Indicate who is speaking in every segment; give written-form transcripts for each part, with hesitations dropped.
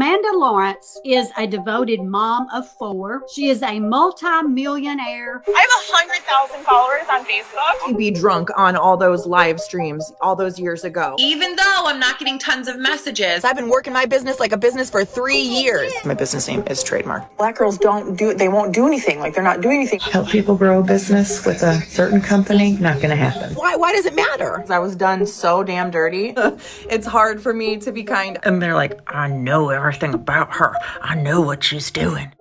Speaker 1: Amanda Lawrence is a devoted mom of 4. She is a multi-millionaire.
Speaker 2: I have 100,000 followers on Facebook.
Speaker 3: You'd be drunk on all those live streams all those years ago.
Speaker 2: Even though I'm not getting tons of messages.
Speaker 3: I've been working my business like a business for 3 years.
Speaker 4: My business name is Trademark.
Speaker 5: Black girls they won't do anything. Like, they're not doing anything.
Speaker 6: Help people grow a business with a certain company, not going to happen.
Speaker 3: Why does it matter? I was done so damn dirty. It's hard for me to be kind.
Speaker 6: And they're like, I know everything about her. I know what she's doing.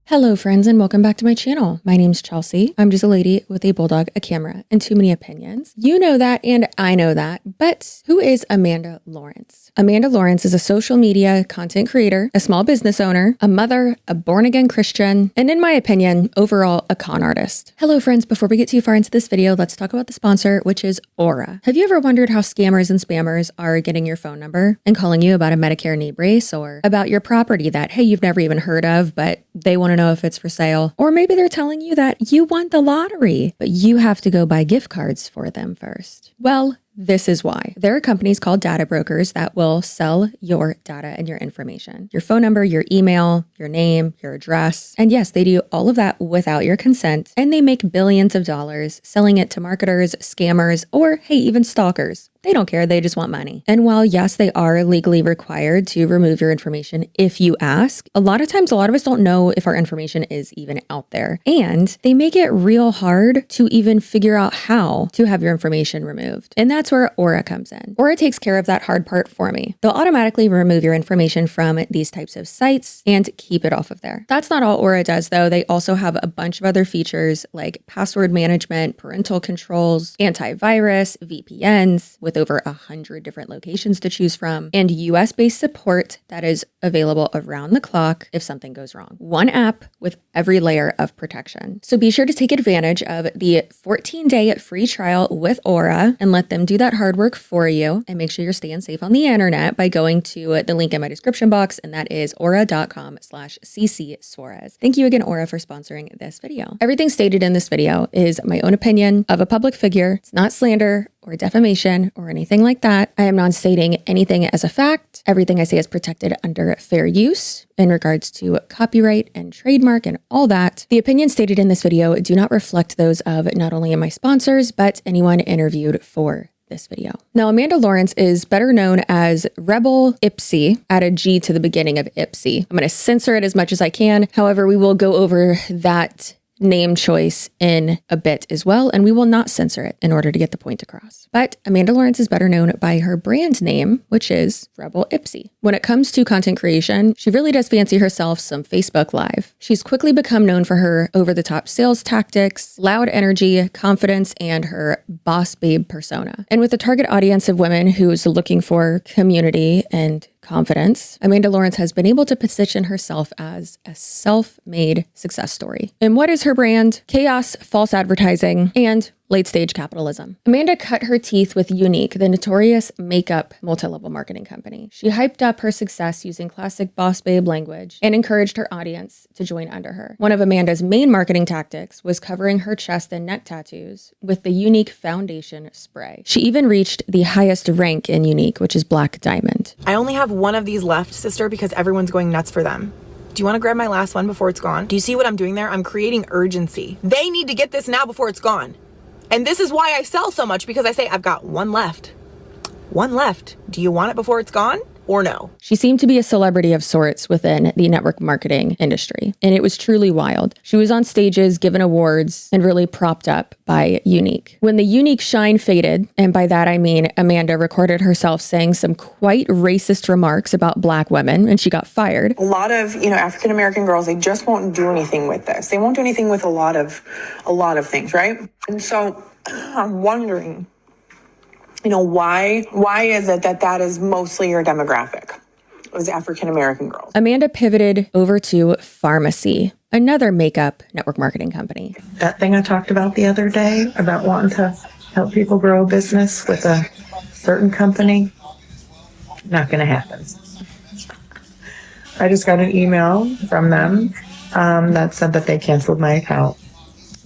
Speaker 7: Hello friends and welcome back to my channel. My name's Chelsea. I'm just a lady with a bulldog, a camera, and too many opinions. You know that and I know that, but who is Amanda Lawrence? Amanda Lawrence is a social media content creator, a small business owner, a mother, a born-again Christian, and in my opinion, overall a con artist. Hello friends, before we get too far into this video, let's talk about the sponsor, which is Aura. Have you ever wondered how scammers and spammers are getting your phone number and calling you about a Medicare knee brace or about your property that, hey, you've never even heard of, but they want to know if it's for sale? Or maybe they're telling you that you won the lottery, but you have to go buy gift cards for them first. Well, this is why. There are companies called data brokers that will sell your data and your information, your phone number, your email, your name, your address. And yes, they do all of that without your consent, and they make billions of dollars selling it to marketers, scammers, or hey, even stalkers. They don't care, they just want money. And while yes, they are legally required to remove your information if you ask, a lot of times, a lot of us don't know if our information is even out there. And they make it real hard to even figure out how to have your information removed. And that's where Aura comes in. Aura takes care of that hard part for me. They'll automatically remove your information from these types of sites and keep it off of there. That's not all Aura does though. They also have a bunch of other features like password management, parental controls, antivirus, VPNs, with over 100 different locations to choose from, and US-based support that is available around the clock if something goes wrong. One app with every layer of protection. So be sure to take advantage of the 14-day free trial with Aura and let them do that hard work for you, and make sure you're staying safe on the internet by going to the link in my description box, and that is aura.com/CCSUAREZ. Thank you again, Aura, for sponsoring this video. Everything stated in this video is my own opinion of a public figure. It's not slander or defamation or anything like that. I am not stating anything as a fact. Everything I say is protected under fair use in regards to copyright and trademark and all that. The opinions stated in this video do not reflect those of not only my sponsors, but anyone interviewed for this video. Now, Amanda Lawrence is better known as RebelGypsy, add a G to the beginning of Ipsy. I'm going to censor it as much as I can. However, we will go over that name choice in a bit as well, and we will not censor it in order to get the point across. But Amanda Lawrence is better known by her brand name, which is RebelGypsy. When it comes to content creation, she really does fancy herself some Facebook Live. She's quickly become known for her over-the-top sales tactics, loud energy, confidence, and her boss babe persona. And with a target audience of women who's looking for community and confidence, Amanda Lawrence has been able to position herself as a self-made success story. And what is her brand? Chaos, false advertising, and late-stage capitalism. Amanda cut her teeth with Unique, the notorious makeup multi-level marketing company. She hyped up her success using classic boss babe language and encouraged her audience to join under her. One of Amanda's main marketing tactics was covering her chest and neck tattoos with the Unique foundation spray. She even reached the highest rank in Unique, which is Black Diamond.
Speaker 3: I only have one of these left, sister, because everyone's going nuts for them. Do you want to grab my last one before it's gone? Do you see what I'm doing there? I'm creating urgency. They need to get this now before it's gone. And this is why I sell so much, because I say I've got one left. One left. Do you want it before it's gone or no?
Speaker 7: She seemed to be a celebrity of sorts within the network marketing industry, and it was truly wild. She was on stages, given awards, and really propped up by Unique. When the Unique shine faded, and by that I mean Amanda recorded herself saying some quite racist remarks about Black women, and she got fired.
Speaker 5: A lot of, African American girls, they just won't do anything with this. They won't do anything with a lot of things, right? And so I'm wondering, why is it that is mostly your demographic? It was African American girls.
Speaker 7: Amanda pivoted over to Farmasi, another makeup network marketing company.
Speaker 6: That thing I talked about the other day about wanting to help people grow a business with a certain company, not going to happen. I just got an email from them that said that they canceled my account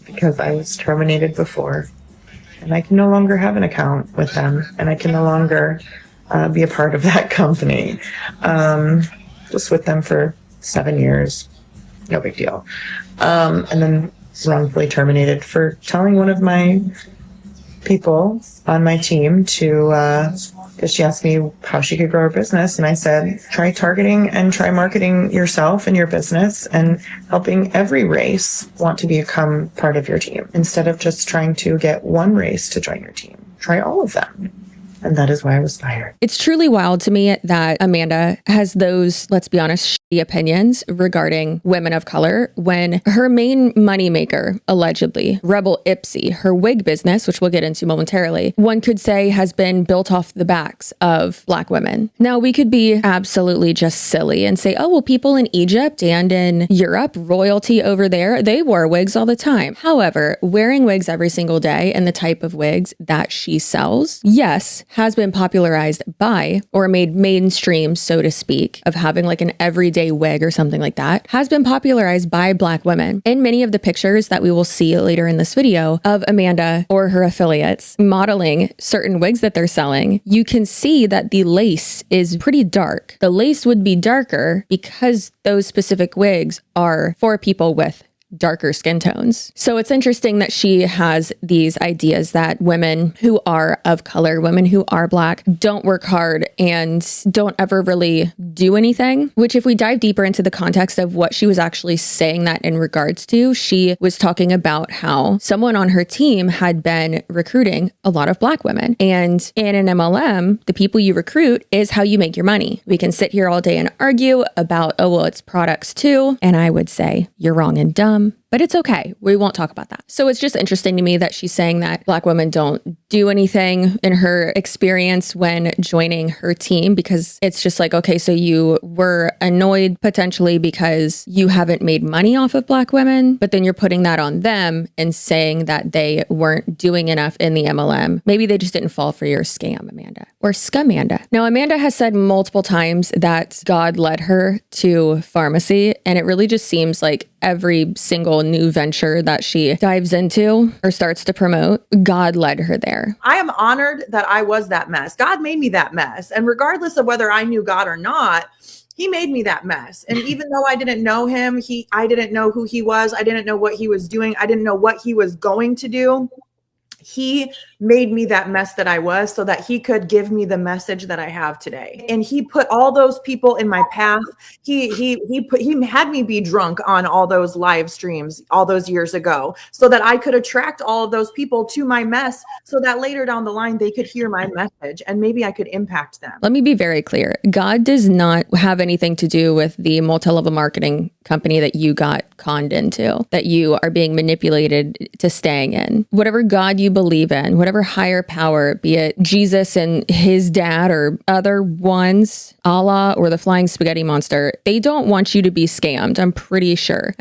Speaker 6: because I was terminated before. and I can no longer have an account with them, and I can no longer be a part of that company. Was with them for 7 years, no big deal. And then wrongfully terminated for telling one of my people on my team to, because she asked me how she could grow her business. And I said, try targeting and try marketing yourself and your business and helping every race want to become part of your team instead of just trying to get one race to join your team. Try all of them. And that is why I was fired.
Speaker 7: It's truly wild to me that Amanda has those, let's be honest, shitty opinions regarding women of color when her main moneymaker, allegedly, RebelGypsy, her wig business, which we'll get into momentarily, one could say has been built off the backs of Black women. Now, we could be absolutely just silly and say, oh, well, people in Egypt and in Europe, royalty over there, they wore wigs all the time. However, wearing wigs every single day and the type of wigs that she sells, yes, has been popularized by, or made mainstream, so to speak, of having like an everyday wig or something like that, has been popularized by Black women. In many of the pictures that we will see later in this video of Amanda or her affiliates modeling certain wigs that they're selling, you can see that the lace is pretty dark. The lace would be darker because those specific wigs are for people with darker skin tones. So it's interesting that she has these ideas that women who are of color, women who are Black, don't work hard and don't ever really do anything, which if we dive deeper into the context of what she was actually saying that in regards to, she was talking about how someone on her team had been recruiting a lot of Black women. And in an MLM, the people you recruit is how you make your money. We can sit here all day and argue about, oh, well, it's products too. And I would say you're wrong and dumb. But it's okay. We won't talk about that. So it's just interesting to me that she's saying that Black women don't do anything in her experience when joining her team, because it's just like, okay, so you were annoyed potentially because you haven't made money off of Black women, but then you're putting that on them and saying that they weren't doing enough in the MLM. Maybe they just didn't fall for your scam, Amanda, or scamanda. Now, Amanda has said multiple times that God led her to Farmasi, and it really just seems like every single new venture that she dives into or starts to promote, God led her there.
Speaker 8: I am honored that I was that mess. God made me that mess. And regardless of whether I knew God or not, he made me that mess. And even though I didn't know him, I didn't know who he was. I didn't know what he was doing. I didn't know what he was going to do. He made me that mess that I was so that he could give me the message that I have today. And he put all those people in my path. He had me be drunk on all those live streams all those years ago so that I could attract all of those people to my mess so that later down the line, they could hear my message and maybe I could impact them.
Speaker 7: Let me be very clear. God does not have anything to do with the multi-level marketing company that you got conned into, that you are being manipulated to staying in. Whatever God you believe in, whatever higher power, be it Jesus and his dad or other ones, Allah or the flying spaghetti monster, they don't want you to be scammed. I'm pretty sure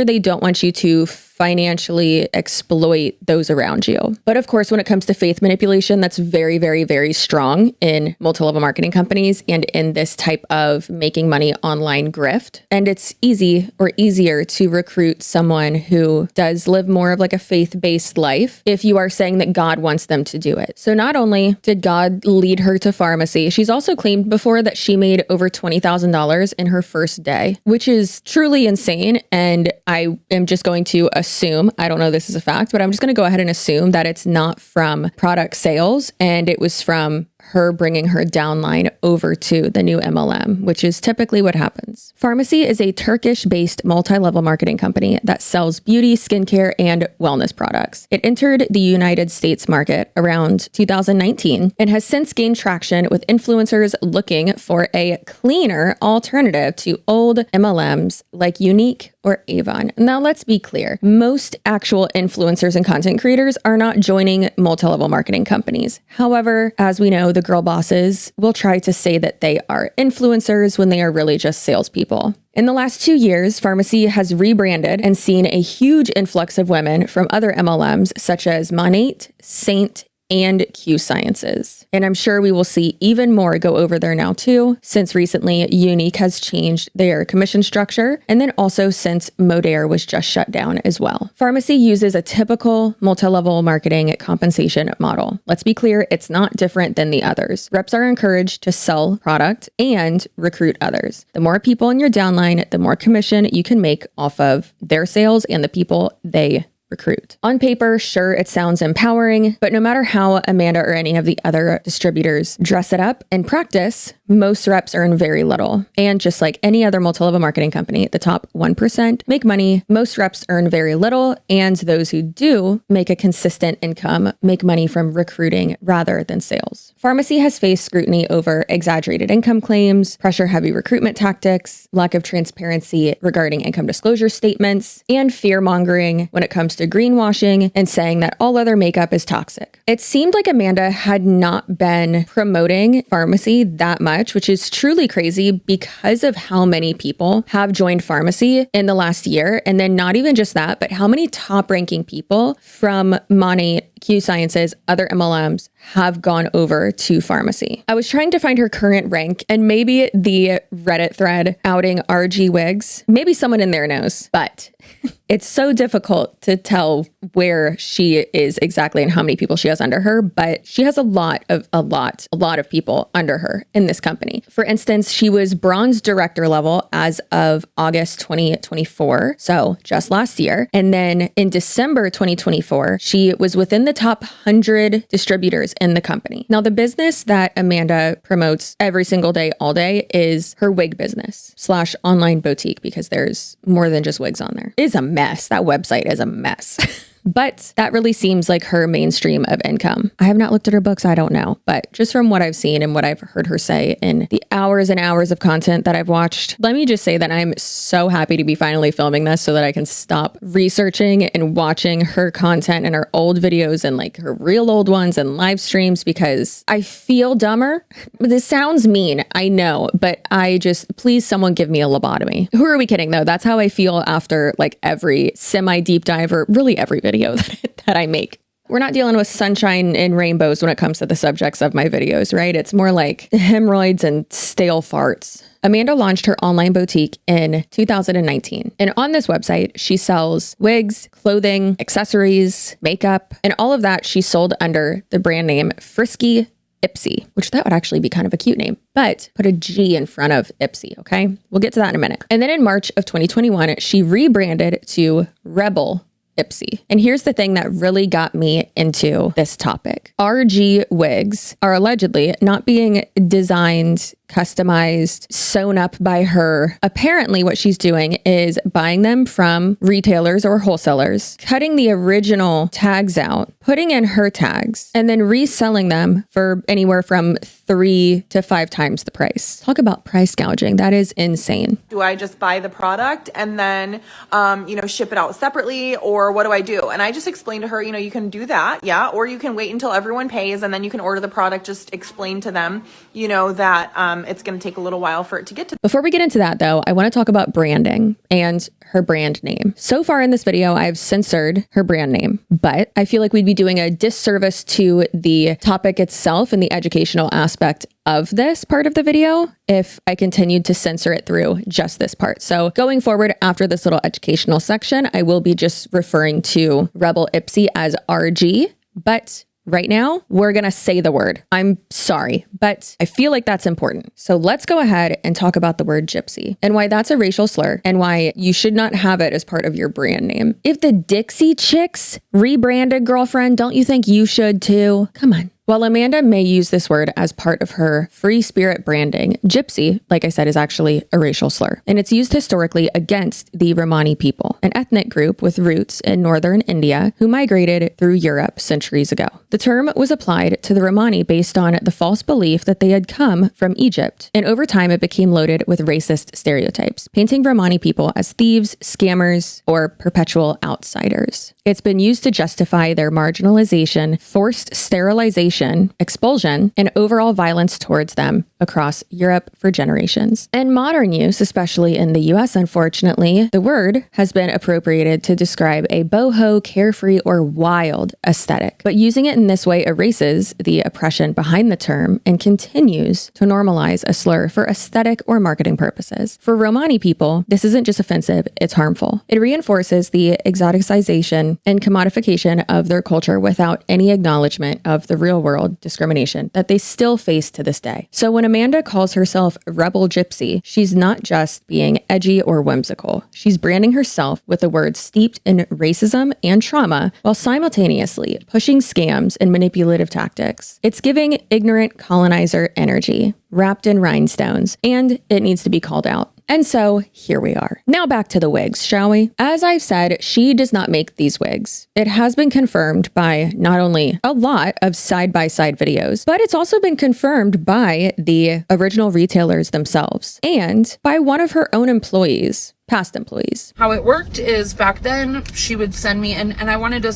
Speaker 7: they don't want you to financially exploit those around you. But of course, when it comes to faith manipulation, that's very, very, very strong in multi-level marketing companies and in this type of making money online grift. And it's easy or easier to recruit someone who does live more of like a faith-based life if you are saying that God wants them to do it. So not only did God lead her to Farmasi, she's also claimed before that she made over $20,000 in her first day, which is truly insane. And I am just going to assume, I don't know this is a fact, but I'm just going to go ahead and assume that it's not from product sales and it was from her bringing her downline over to the new MLM, which is typically what happens. Farmasi is a Turkish-based multi-level marketing company that sells beauty, skincare, and wellness products. It entered the United States market around 2019 and has since gained traction with influencers looking for a cleaner alternative to old MLMs like Unique or Avon. Now, let's be clear. Most actual influencers and content creators are not joining multi-level marketing companies. However, as we know, the girl bosses will try to say that they are influencers when they are really just salespeople. In the last 2 years, Farmasi has rebranded and seen a huge influx of women from other MLMs such as Monate, Saint, and Q Sciences. And I'm sure we will see even more go over there now too, since recently Unique has changed their commission structure, and then also since Modere was just shut down as well. Farmasi uses a typical multi-level marketing compensation model. Let's be clear, it's not different than the others. Reps are encouraged to sell product and recruit others. The more people in your downline, the more commission you can make off of their sales and the people they recruit. On paper, sure, it sounds empowering, but no matter how Amanda or any of the other distributors dress it up, in practice, most reps earn very little. And just like any other multi-level marketing company, the top 1% make money. Most reps earn very little, and those who do make a consistent income make money from recruiting rather than sales. Farmasi has faced scrutiny over exaggerated income claims, pressure-heavy recruitment tactics, lack of transparency regarding income disclosure statements, and fear-mongering when it comes to greenwashing and saying that all other makeup is toxic. It seemed like Amanda had not been promoting Farmasi that much, which is truly crazy because of how many people have joined Farmasi in the last year. And then not even just that, but how many top-ranking people from Money, Q Sciences, other MLMs have gone over to Farmasi. I was trying to find her current rank, and maybe the Reddit thread outing RG Wigs, maybe someone in there knows, but it's so difficult to tell where she is exactly and how many people she has under her, but she has a lot of people under her in this company. For instance, she was bronze director level as of August 2024, so just last year. And then in December 2024, she was within the top 100 distributors in the company. Now, the business that Amanda promotes every single day, all day, is her wig business / online boutique, because there's more than just wigs on there. It is a mess. That website is a mess. But that really seems like her mainstream of income. I have not looked at her books. I don't know. But just from what I've seen and what I've heard her say in the hours and hours of content that I've watched, let me just say that I'm so happy to be finally filming this so that I can stop researching and watching her content and her old videos and like her real old ones and live streams, because I feel dumber. This sounds mean, I know, but please someone give me a lobotomy. Who are we kidding though? That's how I feel after like every semi deep dive or really every video that I make. We're not dealing with sunshine and rainbows when it comes to the subjects of my videos, right? It's more like hemorrhoids and stale farts. Amanda launched her online boutique in 2019. And on this website, she sells wigs, clothing, accessories, makeup, and all of that she sold under the brand name Frisky Ipsy, which that would actually be kind of a cute name, but put a G in front of Ipsy, okay? We'll get to that in a minute. And then in March of 2021, she rebranded to RebelGypsy. And here's the thing that really got me into this topic. RG wigs are allegedly not being designed, customized, sewn up by her. Apparently what she's doing is buying them from retailers or wholesalers, cutting the original tags out, putting in her tags, and then reselling them for anywhere from 3 to 5 times the price. Talk about price gouging. That is insane.
Speaker 8: Do I just buy the product and then, ship it out separately, or what do I do? And I just explained to her, you can do that. Yeah. Or you can wait until everyone pays and then you can order the product. Just explain to them, that, it's going to take a little while for it to get to.
Speaker 7: Before we get into that though, I want to talk about branding and her brand name. So far in this video, I've censored her brand name, but I feel like we'd be doing a disservice to the topic itself and the educational aspect of this part of the video if I continued to censor it through just this part. So going forward after this little educational section, I will be just referring to RebelGypsy as RG, but right now, we're going to say the word. I'm sorry, but I feel like that's important. So let's go ahead and talk about the word gypsy and why that's a racial slur and why you should not have it as part of your brand name. If the Dixie Chicks rebranded, girlfriend, don't you think you should too? Come on. While Amanda may use this word as part of her free spirit branding, gypsy, like I said, is actually a racial slur. And it's used historically against the Romani people, an ethnic group with roots in northern India who migrated through Europe centuries ago. The term was applied to the Romani based on the false belief that they had come from Egypt. And over time, it became loaded with racist stereotypes, painting Romani people as thieves, scammers, or perpetual outsiders. It's been used to justify their marginalization, forced sterilization, expulsion, and overall violence towards them across Europe for generations. In modern use, especially in the US, unfortunately, the word has been appropriated to describe a boho, carefree, or wild aesthetic. But using it in this way erases the oppression behind the term and continues to normalize a slur for aesthetic or marketing purposes. For Romani people, this isn't just offensive, it's harmful. It reinforces the exoticization and commodification of their culture without any acknowledgement of the real world discrimination that they still face to this day. So when Amanda calls herself RebelGypsy, she's not just being edgy or whimsical. She's branding herself with the words steeped in racism and trauma while simultaneously pushing scams and manipulative tactics. It's giving ignorant colonizer energy, wrapped in rhinestones, and it needs to be called out. And so here we are. Now back to the wigs, shall we? As I've said, she does not make these wigs. It has been confirmed by not only a lot of side-by-side videos, but it's also been confirmed by the original retailers themselves and by one of her own employees, past employees.
Speaker 9: How it worked is back then she would send me, and I wanted to,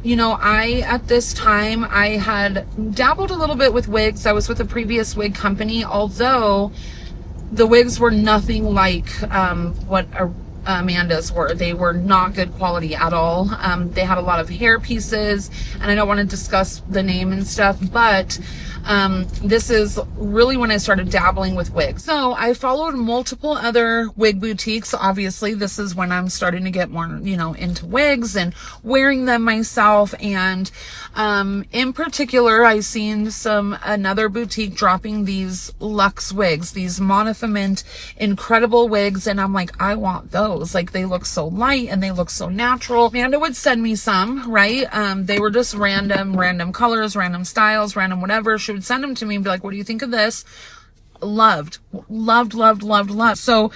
Speaker 9: you know, at this time, I had dabbled a little bit with wigs. I was with a previous wig company, although the wigs were nothing like what Amanda's were. They were not good quality at all. They had a lot of hair pieces, and I don't want to discuss the name and stuff, but this is really when I started dabbling with wigs. So I followed multiple other wig boutiques. Obviously, this is when I'm starting to get more, you know, into wigs and wearing them myself. And in particular, I seen another boutique dropping these luxe wigs, these monofilament, incredible wigs. And I'm like, I want those. Like, they look so light and they look so natural. Amanda would send me some, right? They were just random colors, random styles, random whatever. She would send them to me and be like, what do you think of this? Loved. So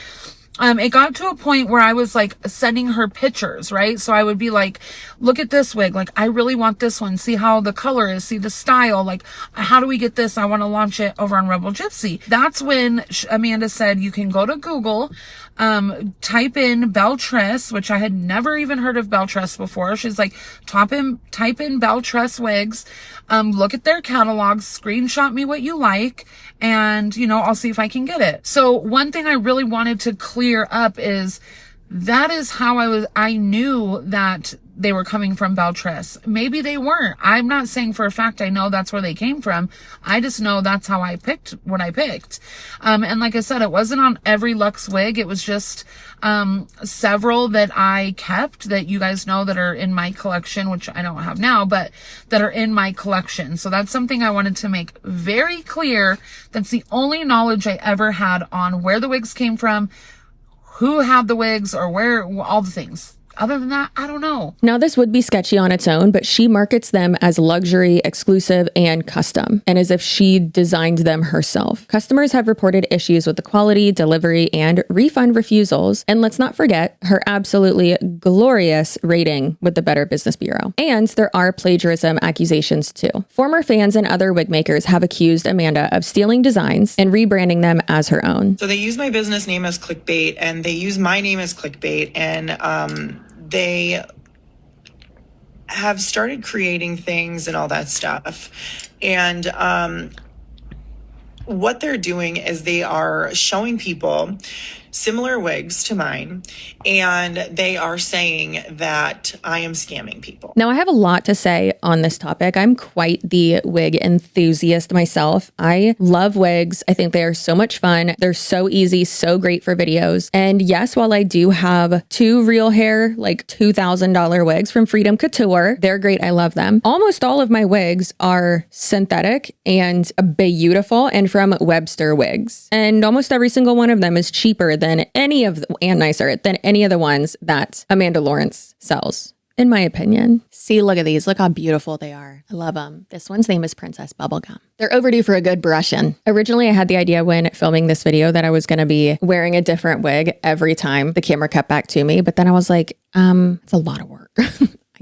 Speaker 9: it got to a point where I was like sending her pictures, right? So I would be like, look at this wig. Like, I really want this one. See how the color is. See the style. Like, how do we get this? I want to launch it over on RebelGypsy. That's when Amanda said, you can go to Google, type in Beltress, which I had never even heard of Beltress before. She's like, type in Beltress wigs, look at their catalogs, screenshot me what you like, and, you know, I'll see if I can get it. So one thing I really wanted to clear up is that is how I knew that they were coming from Beltress. Maybe they weren't. I'm not saying for a fact I know that's where they came from. I just know that's how I picked what I picked. And like I said, it wasn't on every luxe wig. It was just several that I kept that you guys know that are in my collection, which I don't have now, but that are in my collection. So that's something I wanted to make very clear. That's the only knowledge I ever had on where the wigs came from, who had the wigs, or where, all the things. Other than that, I don't know.
Speaker 7: Now, this would be sketchy on its own, but she markets them as luxury, exclusive, and custom, and as if she designed them herself. Customers have reported issues with the quality, delivery, and refund refusals. And let's not forget her absolutely glorious rating with the Better Business Bureau. And there are plagiarism accusations too. Former fans and other wig makers have accused Amanda of stealing designs and rebranding them as her own.
Speaker 4: So they use my business name as clickbait, and they use my name as clickbait, and they have started creating things and all that stuff. And what they're doing is they are showing people similar wigs to mine, and they are saying that I am scamming people.
Speaker 7: Now, I have a lot to say on this topic. I'm quite the wig enthusiast myself. I love wigs. I think they are so much fun. They're so easy, so great for videos. And yes, while I do have 2 real hair, like $2,000 wigs from Freedom Couture, they're great. I love them. Almost all of my wigs are synthetic and beautiful and from Webster Wigs. And almost every single one of them is cheaper than any of the, and nicer than any of the ones that Amanda Lawrence sells, in my opinion. See, look at these. Look how beautiful they are. I love them. This one's name is Princess Bubblegum. They're overdue for a good brushing. Originally, I had the idea when filming this video that I was going to be wearing a different wig every time the camera cut back to me. But then I was like, it's a lot of work.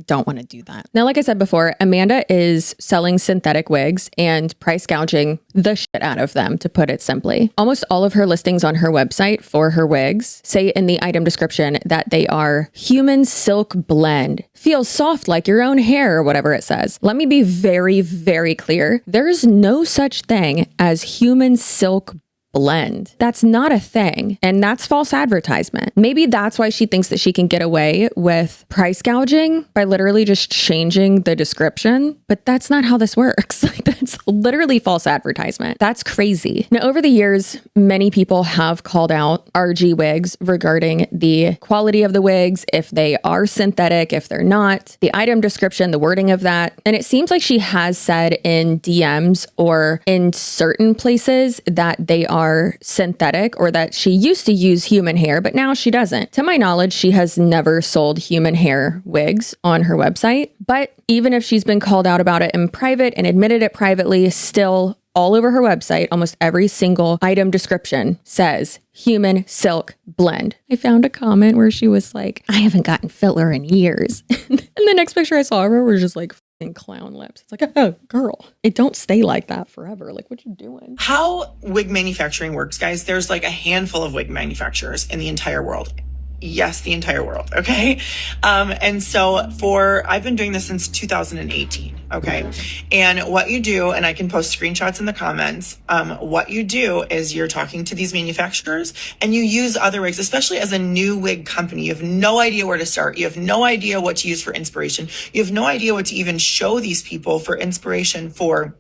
Speaker 7: I don't want to do that. Now, like I said before, Amanda is selling synthetic wigs and price gouging the shit out of them, to put it simply. Almost all of her listings on her website for her wigs say in the item description that they are human silk blend. Feels soft like your own hair, or whatever it says. Let me be very, very clear. There's no such thing as human silk blend. That's not a thing. And that's false advertisement. Maybe that's why she thinks that she can get away with price gouging by literally just changing the description. But that's not how this works. Like, that's literally false advertisement. That's crazy. Now, over the years, many people have called out RG wigs regarding the quality of the wigs, if they are synthetic, if they're not, the item description, the wording of that. And it seems like she has said in DMs or in certain places that they are synthetic, or that she used to use human hair, but now she doesn't. To my knowledge, she has never sold human hair wigs on her website. But even if she's been called out about it in private and admitted it privately, still all over her website, almost every single item description says human silk blend. I found a comment where she was like, I haven't gotten filler in years. And the next picture I saw of her was just like clown lips. It's like, oh, girl, it don't stay like that forever. Like, what you doing?
Speaker 4: How wig manufacturing works, guys, there's like a handful of wig manufacturers in the entire world. Yes, the entire world. Okay. And so I've been doing this since 2018. Okay. And what you do, and I can post screenshots in the comments. What you do is you're talking to these manufacturers and you use other wigs, especially as a new wig company. You have no idea where to start. You have no idea what to use for inspiration. You have no idea what to even show these people for inspiration for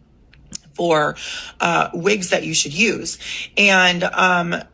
Speaker 4: wigs that you should use. And,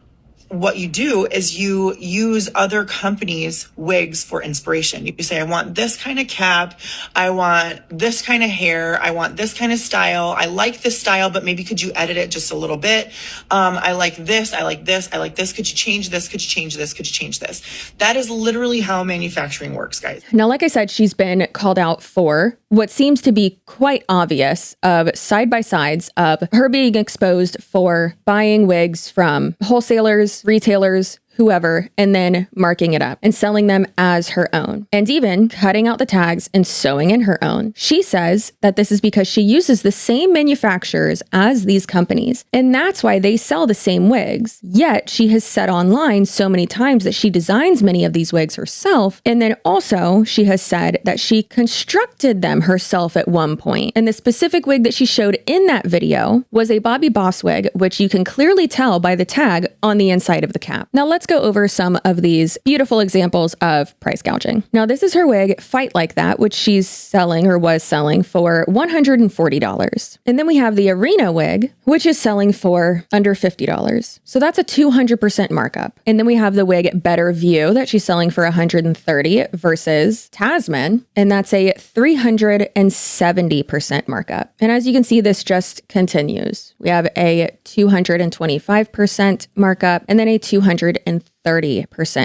Speaker 4: what you do is you use other companies' wigs for inspiration. You say, I want this kind of cap. I want this kind of hair. I want this kind of style. I like this style, but maybe could you edit it just a little bit? I like this. I like this. I like this. Could you change this? Could you change this? Could you change this? That is literally how manufacturing works, guys.
Speaker 7: Now, like I said, she's been called out for what seems to be quite obvious of side-by-sides of her being exposed for buying wigs from wholesalers, retailers, whoever, and then marking it up and selling them as her own, and even cutting out the tags and sewing in her own. She says that this is because she uses the same manufacturers as these companies, and that's why they sell the same wigs. Yet she has said online so many times that she designs many of these wigs herself, and then also she has said that she constructed them herself at one point. And the specific wig that she showed in that video was a Bobby Boss wig, which you can clearly tell by the tag on the inside of the cap. Now let's go over some of these beautiful examples of price gouging. Now, this is her wig, Fight Like That, which she's selling or was selling for $140. And then we have the Arena wig, which is selling for under $50. So that's a 200% markup. And then we have the wig Better View that she's selling for $130 versus Tasman, and that's a 370% markup. And as you can see, this just continues. We have a 225% markup and then a 230%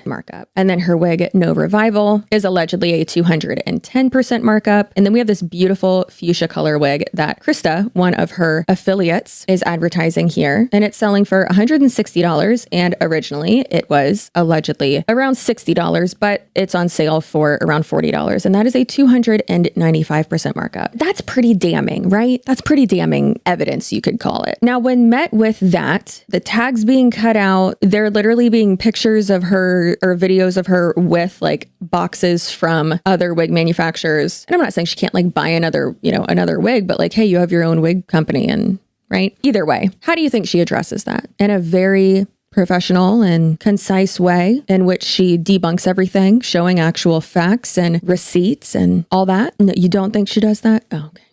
Speaker 7: markup. And then her wig No Revival is allegedly a 210% markup. And then we have this beautiful fuchsia color wig that Krista, one of her affiliates, is advertising here. And it's selling for $160. And originally it was allegedly around $60, but it's on sale for around $40. And that is a 295% markup. That's pretty damning, right? That's pretty damning evidence, you could call it. Now, when met with that, the tags being cut out, they're literally being pictures of her or videos of her with like boxes from other wig manufacturers. And I'm not saying she can't like buy another wig, but like, hey, you have your own wig company, and right? Either way, how do you think she addresses that? In a very professional and concise way in which she debunks everything, showing actual facts and receipts and all that. No, you don't think she does that? Oh, okay.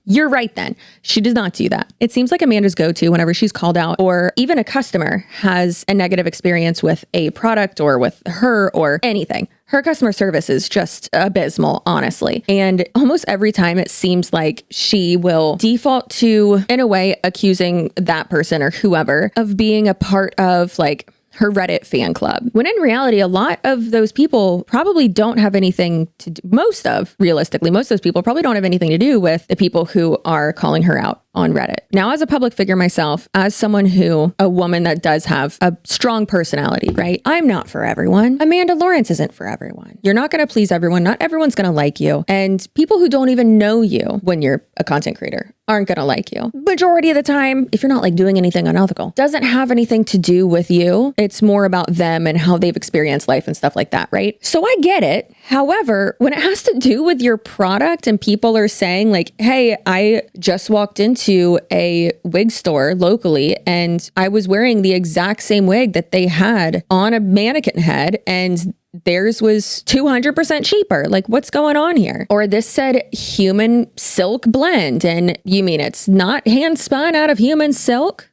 Speaker 7: You're right then. She does not do that. It seems like Amanda's go-to whenever she's called out or even a customer has a negative experience with a product or with her or anything. Her customer service is just abysmal, honestly. And almost every time it seems like she will default to, in a way, accusing that person or whoever of being a part of like her Reddit fan club. When in reality, a lot of those people probably don't have anything to do, most of those people probably don't have anything to do with the people who are calling her out on Reddit. Now, as a public figure myself, as someone a woman that does have a strong personality, right? I'm not for everyone. Amanda Lawrence isn't for everyone. You're not going to please everyone. Not everyone's going to like you. And people who don't even know you when you're a content creator aren't going to like you. Majority of the time, if you're not like doing anything unethical, doesn't have anything to do with you. It's more about them and how they've experienced life and stuff like that, right? So I get it. However, when it has to do with your product and people are saying like, hey, I just walked into a wig store locally and I was wearing the exact same wig that they had on a mannequin head and theirs was 200% cheaper. Like, what's going on here? Or this said human silk blend. And you mean it's not hand spun out of human silk?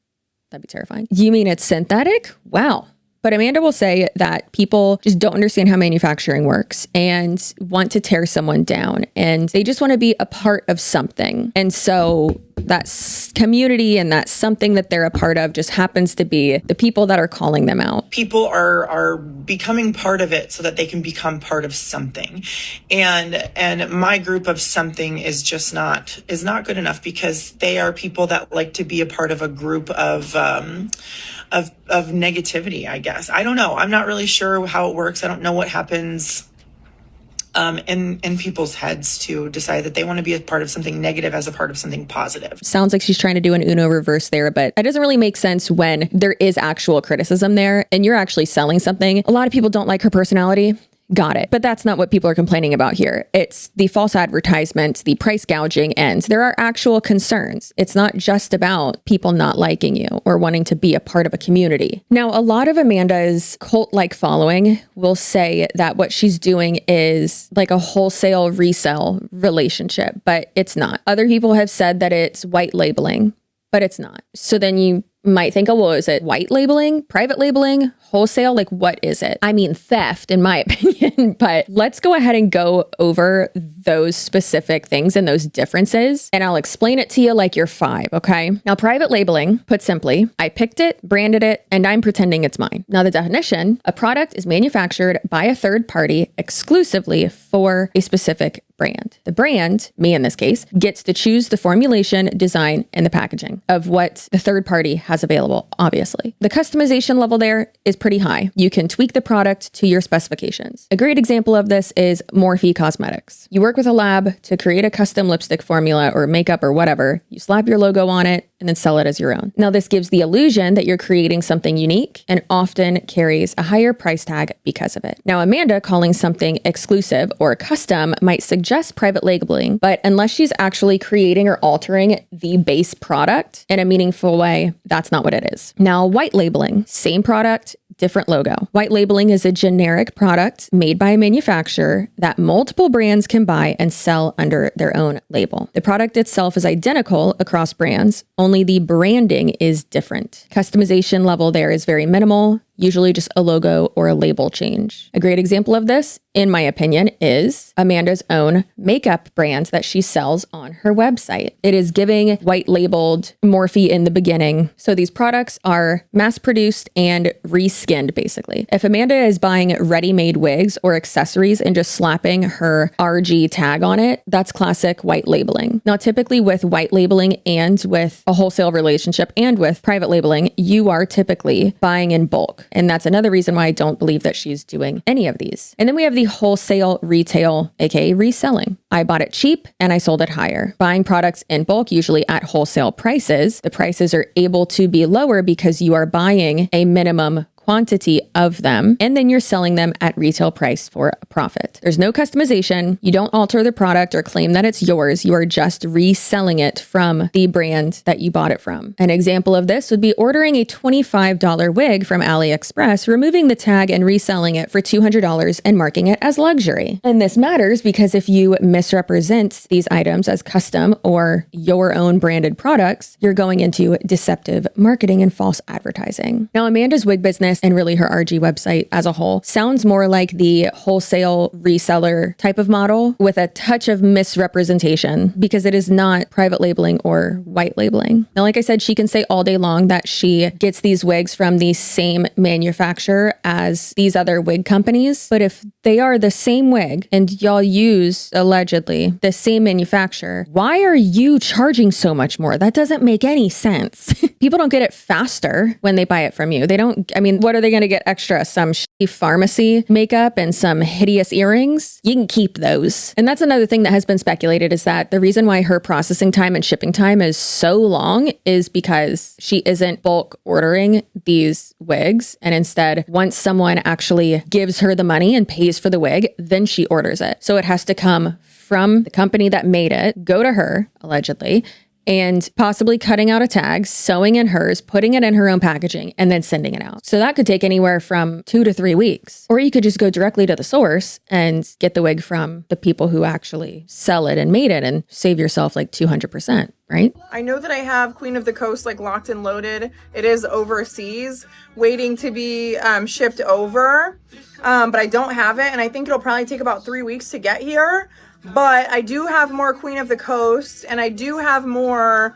Speaker 7: That'd be terrifying. You mean it's synthetic? Wow. But Amanda will say that people just don't understand how manufacturing works and want to tear someone down. And they just want to be a part of something. And so that community and that something that they're a part of just happens to be the people that are calling them out.
Speaker 4: People are becoming part of it so that they can become part of something. And my group of something is just not good enough because they are people that like to be a part of a group of negativity, I guess. I don't know. I'm not really sure how it works. I don't know what happens in people's heads to decide that they want to be a part of something negative as a part of something positive.
Speaker 7: Sounds like she's trying to do an Uno reverse there, but that doesn't really make sense when there is actual criticism there and you're actually selling something. A lot of people don't like her personality. Got it. But that's not what people are complaining about here. It's the false advertisement, the price gouging, and there are actual concerns. It's not just about people not liking you or wanting to be a part of a community. Now, a lot of Amanda's cult-like following will say that what she's doing is like a wholesale resell relationship, but it's not. Other people have said that it's white labeling, but it's not. So then you might think, oh, well, is it white labeling, private labeling, wholesale? Like, what is it? I mean, theft, in my opinion, but let's go ahead and go over those specific things and those differences, and I'll explain it to you like you're 5, okay? Now, private labeling, put simply, I picked it, branded it, and I'm pretending it's mine. Now, the definition, a product is manufactured by a third party exclusively for a specific brand. The brand, me in this case, gets to choose the formulation, design, and the packaging of what the third party has available, obviously. The customization level there is pretty high. You can tweak the product to your specifications. A great example of this is Morphe Cosmetics. You work with a lab to create a custom lipstick formula or makeup or whatever. You slap your logo on it and then sell it as your own. Now, this gives the illusion that you're creating something unique and often carries a higher price tag because of it. Now, Amanda calling something exclusive or custom might suggest private labeling, but unless she's actually creating or altering the base product in a meaningful way, that's not what it is. Now, white labeling, same product, different logo. White labeling is a generic product made by a manufacturer that multiple brands can buy and sell under their own label. The product itself is identical across brands, only the branding is different. Customization level there is very minimal, usually just a logo or a label change. A great example of this, in my opinion, is Amanda's own makeup brand that she sells on her website. It is giving white labeled Morphe in the beginning. So these products are mass produced and reskinned, basically. If Amanda is buying ready-made wigs or accessories and just slapping her RG tag on it, that's classic white labeling. Now, typically with white labeling and with a wholesale relationship and with private labeling, you are typically buying in bulk. And that's another reason why I don't believe that she's doing any of these. And then we have the wholesale retail, aka reselling. I bought it cheap and I sold it higher. Buying products in bulk, usually at wholesale prices, the prices are able to be lower because you are buying a minimum quantity of them, and then you're selling them at retail price for a profit. There's no customization. You don't alter the product or claim that it's yours. You are just reselling it from the brand that you bought it from. An example of this would be ordering a $25 wig from AliExpress, removing the tag and reselling it for $200 and marking it as luxury. And this matters because if you misrepresent these items as custom or your own branded products, you're going into deceptive marketing and false advertising. Now, Amanda's wig business and really her RG website as a whole sounds more like the wholesale reseller type of model with a touch of misrepresentation because it is not private labeling or white labeling. Now, like I said, she can say all day long that she gets these wigs from the same manufacturer as these other wig companies. But if they are the same wig and y'all use allegedly the same manufacturer, why are you charging so much more? That doesn't make any sense. People don't get it faster when they buy it from you. They don't, I mean, what are they going to get extra? Some shitty Farmasi makeup and some hideous earrings? You can keep those. And that's another thing that has been speculated is that the reason why her processing time and shipping time is so long is because she isn't bulk ordering these wigs. And instead, once someone actually gives her the money and pays for the wig, then she orders it. So it has to come from the company that made it, go to her, allegedly, and possibly cutting out a tag, sewing in hers, putting it in her own packaging, and then sending it out. So that could take anywhere from 2 to 3 weeks. Or you could just go directly to the source and get the wig from the people who actually sell it and made it and save yourself like 200%, right?
Speaker 3: I know that I have Queen of the Coast like locked and loaded. It is overseas, waiting to be shipped over, but I don't have it. And I think it'll probably take about 3 weeks to get here. But I do have more Queen of the Coast, and I do have more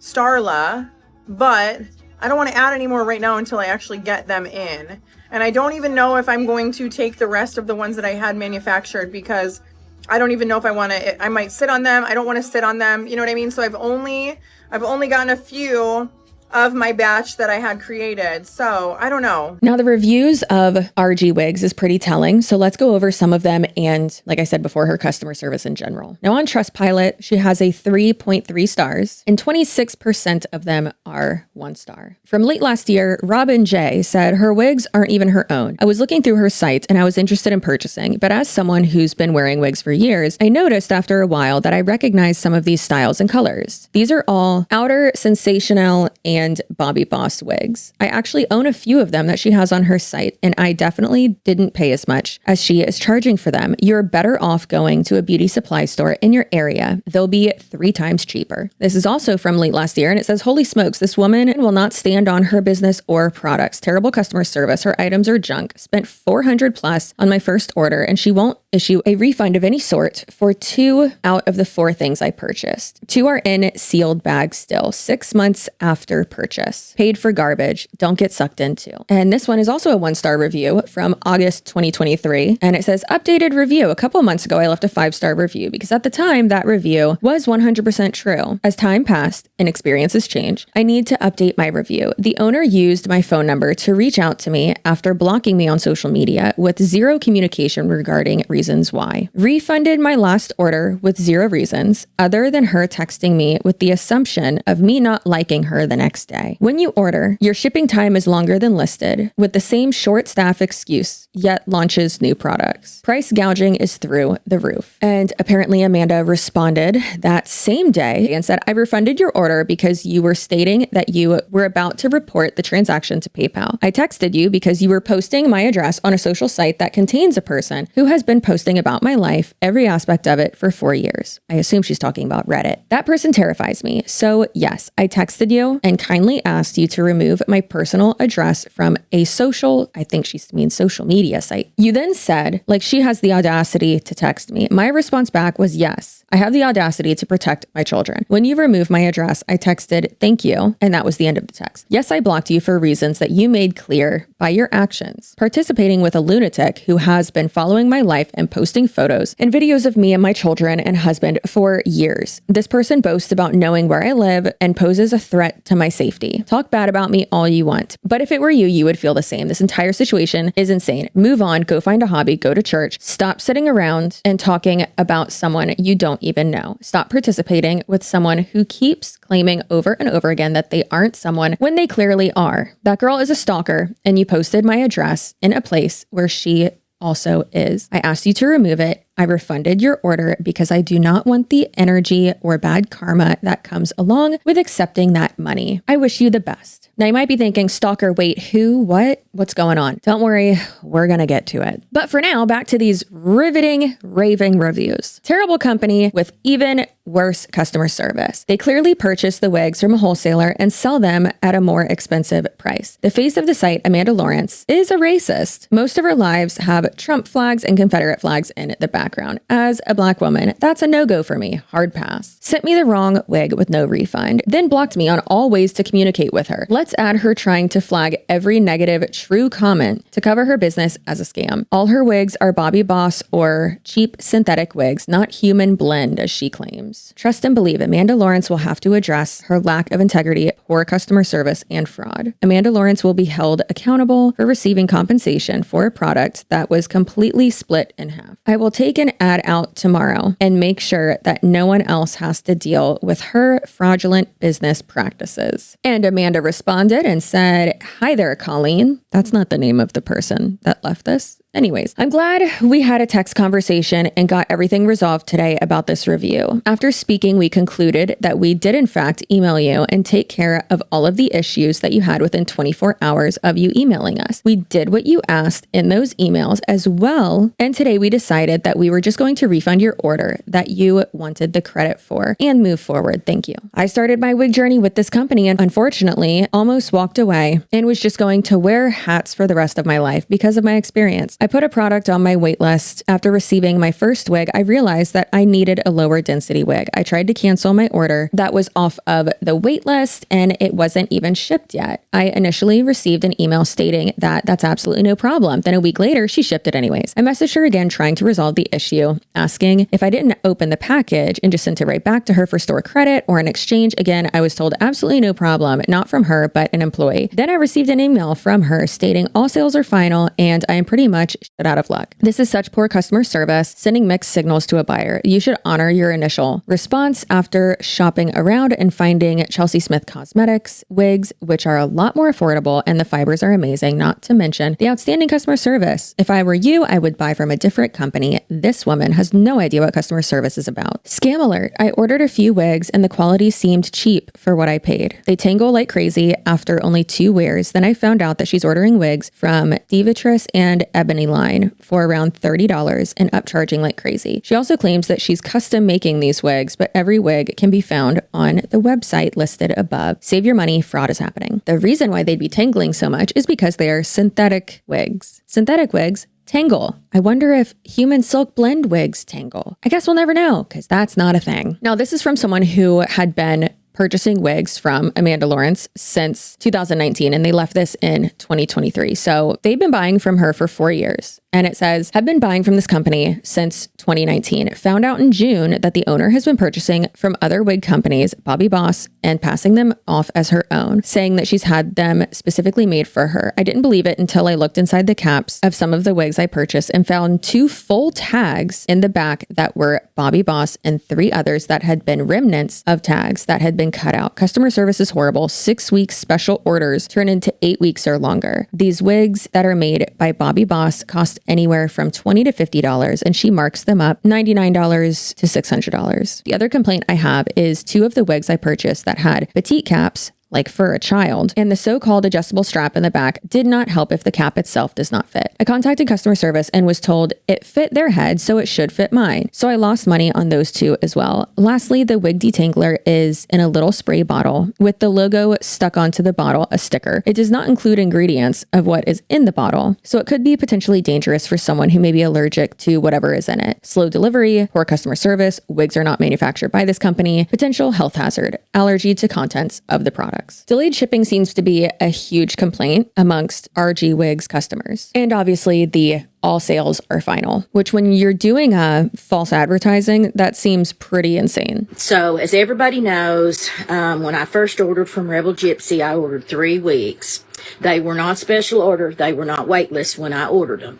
Speaker 3: Starla, but I don't want to add any more right now until I actually get them in. And I don't even know if I'm going to take the rest of the ones that I had manufactured because I don't even know if I want to. I might sit on them. I don't want to sit on them. You know what I mean? So I've only gotten a few of my batch that I had created. So I don't know.
Speaker 7: Now the reviews of RG Wigs is pretty telling. So let's go over some of them. And like I said before, her customer service in general. Now on Trustpilot, she has a 3.3 stars and 26% of them are 1 star. From late last year, Robin J said her wigs aren't even her own. I was looking through her site and I was interested in purchasing, but as someone who's been wearing wigs for years, I noticed after a while that I recognized some of these styles and colors. These are all Outer Sensational and Bobby Boss wigs. I actually own a few of them that she has on her site, and I definitely didn't pay as much as she is charging for them. You're better off going to a beauty supply store in your area. They'll be 3 times cheaper. This is also from late last year, and it says, holy smokes, this woman will not stand on her business or products. Terrible customer service. Her items are junk. Spent $400 plus on my first order, and she won't issue a refund of any sort for 2 out of the 4 things I purchased. 2 are in sealed bags still, 6 months after purchase. Paid for garbage. Don't get sucked into. And this one is also a 1-star review from August 2023. And it says, updated review. A couple months ago, I left a 5-star review because at the time that review was 100% true. As time passed and experiences change, I need to update my review. The owner used my phone number to reach out to me after blocking me on social media with 0 communication regarding reasons why. Refunded my last order with 0 reasons other than her texting me with the assumption of me not liking her the next day. When you order, your shipping time is longer than listed with the same short staff excuse, yet launches new products. Price gouging is through the roof. And apparently Amanda responded that same day and said, I refunded your order because you were stating that you were about to report the transaction to PayPal. I texted you because you were posting my address on a social site that contains a person who has been posting about my life, every aspect of it for 4 years. I assume she's talking about Reddit. That person terrifies me. So yes, I texted you and kindly asked you to remove my personal address from a social, I think she means social media site. You then said, like she has the audacity to text me. My response back was yes. I have the audacity to protect my children. When you removed my address, I texted, thank you, and that was the end of the text. Yes, I blocked you for reasons that you made clear by your actions. Participating with a lunatic who has been following my life and posting photos and videos of me and my children and husband for years. This person boasts about knowing where I live and poses a threat to my safety. Talk bad about me all you want. But if it were you, you would feel the same. This entire situation is insane. Move on, go find a hobby, go to church. Stop sitting around and talking about someone you don't even know. Stop participating with someone who keeps claiming over and over again that they aren't someone when they clearly are. That girl is a stalker, and you posted my address in a place where she also is. I asked you to remove it. I refunded your order because I do not want the energy or bad karma that comes along with accepting that money. I wish you the best. Now you might be thinking, Stalker, wait, who, what, what's going on? Don't worry, we're going to get to it. But for now, back to these riveting, raving reviews. Terrible company with even worse customer service. They clearly purchase the wigs from a wholesaler and sell them at a more expensive price. The face of the site, Amanda Lawrence, is a racist. Most of her lives have Trump flags and Confederate flags in the background. As a Black woman, that's a no-go for me. Hard pass. Sent me the wrong wig with no refund, then blocked me on all ways to communicate with her. Let's add her trying to flag every negative true comment to cover her business as a scam. All her wigs are Bobby Boss or cheap synthetic wigs, not human blend, as she claims. Trust and believe Amanda Lawrence will have to address her lack of integrity, poor customer service, and fraud. Amanda Lawrence will be held accountable for receiving compensation for a product that was completely split in half. I will take an ad out tomorrow and make sure that no one else has to deal with her fraudulent business practices. And Amanda responded and said, "Hi there, Colleen." That's not the name of the person that left this. Anyways, I'm glad we had a text conversation and got everything resolved today about this review. After speaking, we concluded that we did in fact email you and take care of all of the issues that you had within 24 hours of you emailing us. We did what you asked in those emails as well. And today we decided that we were just going to refund your order that you wanted the credit for and move forward. Thank you. I started my wig journey with this company and unfortunately almost walked away and was just going to wear hats for the rest of my life because of my experience. I put a product on my wait list. After receiving my first wig, I realized that I needed a lower density wig. I tried to cancel my order that was off of the wait list and it wasn't even shipped yet. I initially received an email stating that that's absolutely no problem. Then a week later, she shipped it anyways. I messaged her again trying to resolve the issue, asking if I didn't open the package and just sent it right back to her for store credit or an exchange. Again, I was told absolutely no problem, not from her, but an employee. Then I received an email from her stating all sales are final and I am pretty much shit out of luck. This is such poor customer service, sending mixed signals to a buyer. You should honor your initial response after shopping around and finding Chelsea Smith Cosmetics wigs, which are a lot more affordable and the fibers are amazing, not to mention the outstanding customer service. If I were you, I would buy from a different company. This woman has no idea what customer service is about. Scam alert. I ordered a few wigs and the quality seemed cheap for what I paid. They tangle like crazy after only 2 wears. Then I found out that she's ordering wigs from Divatress and Ebony line for around $30 and upcharging like crazy. She also claims that she's custom making these wigs, but every wig can be found on the website listed above. Save your money, fraud is happening. The reason why they'd be tangling so much is because they are synthetic wigs. Synthetic wigs tangle. I wonder if human silk blend wigs tangle. I guess we'll never know because that's not a thing. Now, this is from someone who had been purchasing wigs from Amanda Lawrence since 2019, and they left this in 2023. So they've been buying from her for 4 years. And it says, have been buying from this company since 2019. Found out in June that the owner has been purchasing from other wig companies, Bobby Boss, and passing them off as her own, saying that she's had them specifically made for her. I didn't believe it until I looked inside the caps of some of the wigs I purchased and found 2 full tags in the back that were Bobby Boss and 3 others that had been remnants of tags that had been cut out. Customer service is horrible. 6 weeks special orders turn into 8 weeks or longer. These wigs that are made by Bobby Boss cost anywhere from $20 to $50, and she marks them up $99 to $600. The other complaint I have is 2 of the wigs I purchased that had petite caps, like for a child, and the so-called adjustable strap in the back did not help if the cap itself does not fit. I contacted customer service and was told it fit their head, so it should fit mine. So I lost money on those 2 as well. Lastly, the wig detangler is in a little spray bottle with the logo stuck onto the bottle, a sticker. It does not include ingredients of what is in the bottle, so it could be potentially dangerous for someone who may be allergic to whatever is in it. Slow delivery, poor customer service, wigs are not manufactured by this company, potential health hazard, allergy to contents of the product. Delayed shipping seems to be a huge complaint amongst RG Wigs customers. And obviously the all sales are final, which when you're doing false advertising, that seems pretty insane.
Speaker 10: So as everybody knows, when I first ordered from RebelGypsy, I ordered 3 wigs. They were not special order. They were not waitlist when I ordered them.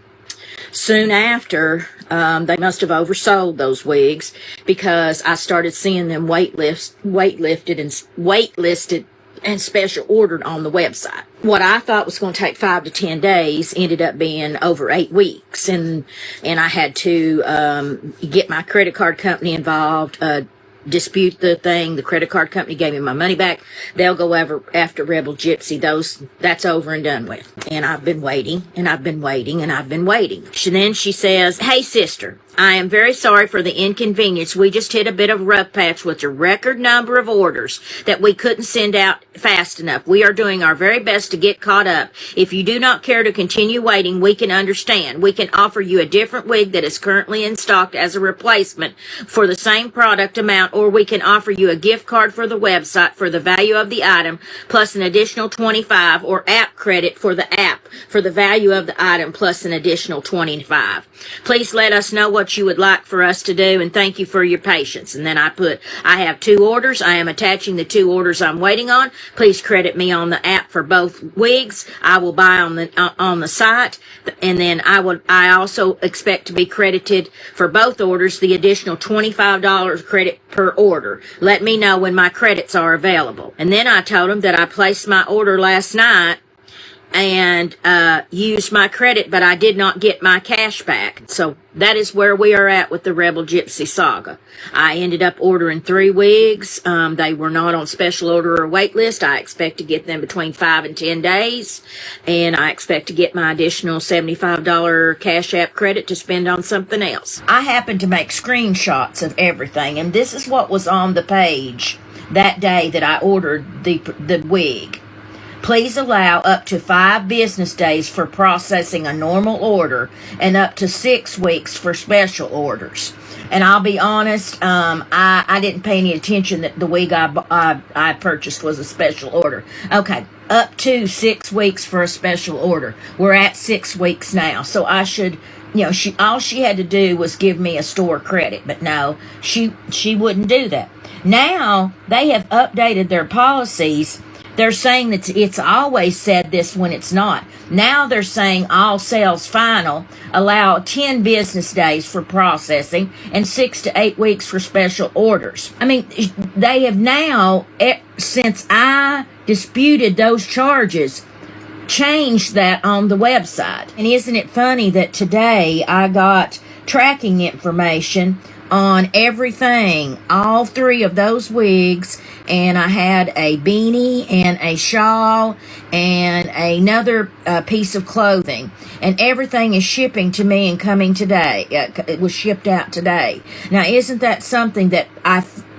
Speaker 10: Soon after, they must have oversold those wigs because I started seeing them waitlisted and special ordered on the website. What I thought was going to take 5 to 10 days ended up being over 8 weeks. And I had to get my credit card company involved, dispute the thing. The credit card company gave me my money back. They'll go after RebelGypsy. That's over and done with. And I've been waiting, and I've been waiting, and I've been waiting. Then she says, "Hey, sister, I am very sorry for the inconvenience. We just hit a bit of a rough patch with a record number of orders that we couldn't send out fast enough. We are doing our very best to get caught up. If you do not care to continue waiting, we can understand. We can offer you a different wig that is currently in stock as a replacement for the same product amount, or we can offer you a gift card for the website for the value of the item plus an additional $25, or app credit for the app for the value of the item plus an additional $25. Please let us know what you would like for us to do, and thank you for your patience." And then I have 2 orders. I am attaching the 2 orders I'm waiting on. Please credit me on the app for both wigs. I will buy on the site, and then I also expect to be credited for both orders the additional $25 credit per order. Let me know when my credits are available. And then I told them that I placed my order last night and used my credit, but I did not get my cash back. So that is where we are at with the RebelGypsy saga. I ended up ordering 3 wigs. They were not on special order or wait list. I expect to get them between 5 and 10 days, and I expect to get my additional $75 Cash App credit to spend on something else. I happened to make screenshots of everything, and this is what was on the page that day that I ordered the wig. Please allow up to 5 business days for processing a normal order and up to 6 weeks for special orders. And I'll be honest, I didn't pay any attention that the wig I purchased was a special order. Okay, up to 6 weeks for a special order. We're at 6 weeks now, so I should, all she had to do was give me a store credit. But no, she wouldn't do that. Now they have updated their policies. They're saying that it's always said this when it's not. Now they're saying all sales final, allow 10 business days for processing and 6 to 8 weeks for special orders. I mean, they have now, since I disputed those charges, changed that on the website. And isn't it funny that today I got tracking information on everything, all 3 of those wigs, and I had a beanie and a shawl and another piece of clothing, and everything is shipping to me and coming today. It was shipped out today. Now, isn't that something that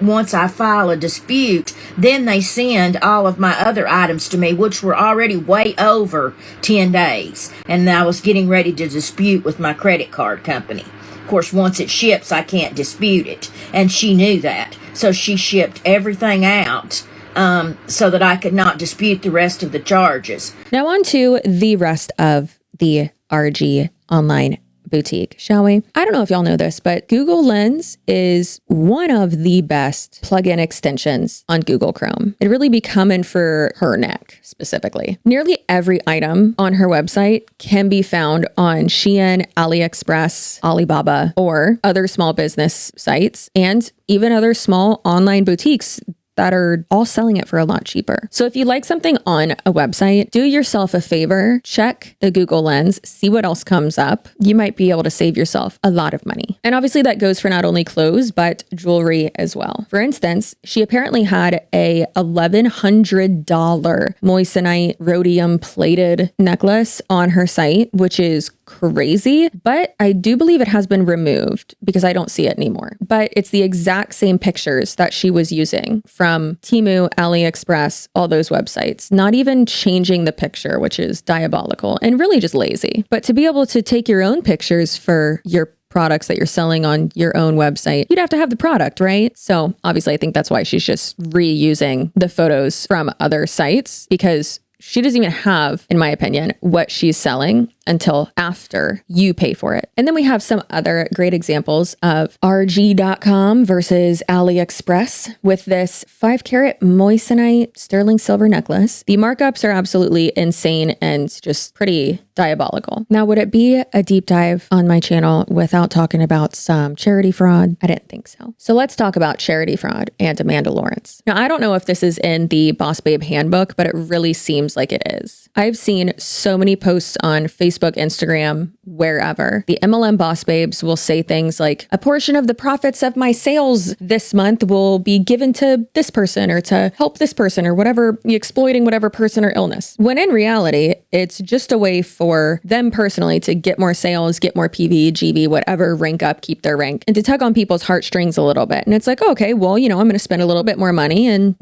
Speaker 10: once I file a dispute, then they send all of my other items to me, which were already way over 10 days, and I was getting ready to dispute with my credit card company. Of course, once it ships, I can't dispute it. And she knew that. So she shipped everything out so that I could not dispute the rest of the charges.
Speaker 7: Now on to the rest of the RG online boutique, shall we? I don't know if y'all know this, but Google Lens is one of the best plugin extensions on Google Chrome. It really be coming for her neck specifically. Nearly every item on her website can be found on Shein, AliExpress, Alibaba, or other small business sites, and even other small online boutiques that are all selling it for a lot cheaper. So if you like something on a website, do yourself a favor, check the Google Lens, see what else comes up. You might be able to save yourself a lot of money. And obviously that goes for not only clothes, but jewelry as well. For instance, she apparently had a $1,100 moissanite rhodium plated necklace on her site, which is crazy, but I do believe it has been removed because I don't see it anymore. But it's the exact same pictures that she was using from Temu, AliExpress, all those websites, not even changing the picture, which is diabolical and really just lazy. But to be able to take your own pictures for your products that you're selling on your own website, you'd have to have the product, right? So obviously I think that's why she's just reusing the photos from other sites, because she doesn't even have, in my opinion, what she's selling until after you pay for it. And then we have some other great examples of RG.com versus AliExpress with this 5-carat moissanite sterling silver necklace. The markups are absolutely insane and just pretty diabolical. Now, would it be a deep dive on my channel without talking about some charity fraud? I didn't think so. So let's talk about charity fraud and Amanda Lawrence. Now, I don't know if this is in the Boss Babe handbook, but it really seems like it is. I've seen so many posts on Facebook Facebook, Instagram, wherever. The MLM boss babes will say things like, a portion of the profits of my sales this month will be given to this person or to help this person or whatever, exploiting whatever person or illness. When in reality, it's just a way for them personally to get more sales, get more PV, GV, whatever, rank up, keep their rank, and to tug on people's heartstrings a little bit. And it's like, okay, well, I'm going to spend a little bit more money and,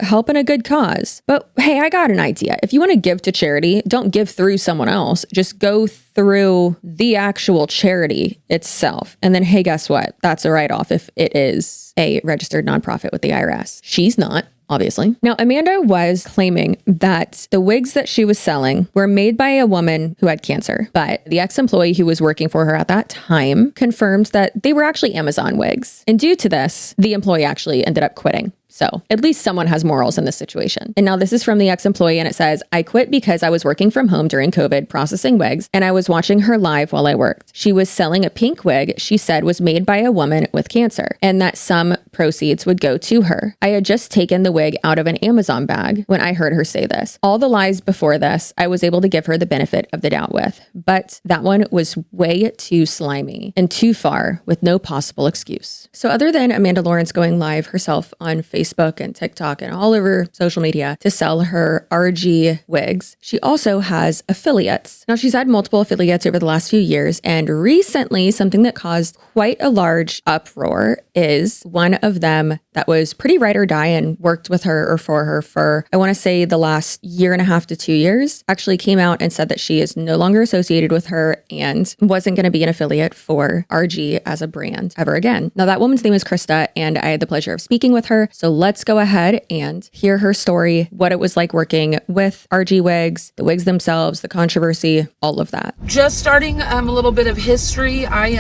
Speaker 7: help in a good cause. But hey, I got an idea. If you want to give to charity, don't give through someone else. Just go through the actual charity itself. And then, hey, guess what? That's a write-off if it is a registered nonprofit with the IRS. She's not. Obviously. Now, Amanda was claiming that the wigs that she was selling were made by a woman who had cancer, but the ex-employee who was working for her at that time confirmed that they were actually Amazon wigs. And due to this, the employee actually ended up quitting. So at least someone has morals in this situation. And now this is from the ex-employee, and it says, I quit because I was working from home during COVID processing wigs, and I was watching her live while I worked. She was selling a pink wig she said was made by a woman with cancer, and that some proceeds would go to her. I had just taken the wig out of an Amazon bag when I heard her say this. All the lies before this, I was able to give her the benefit of the doubt with, but that one was way too slimy and too far with no possible excuse. So other than Amanda Lawrence going live herself on Facebook and TikTok and all over social media to sell her RG wigs, she also has affiliates. Now, she's had multiple affiliates over the last few years, and recently something that caused quite a large uproar is one of them that was pretty ride or die and worked with her or for her for, I want to say, the last 1.5 to 2 years, actually came out and said that she is no longer associated with her and wasn't going to be an affiliate for RG as a brand ever again. Now, that woman's name is Krista, and I had the pleasure of speaking with her. So let's go ahead and hear her story, what it was like working with RG wigs, the wigs themselves, the controversy, all of that.
Speaker 9: Just starting a little bit of history. I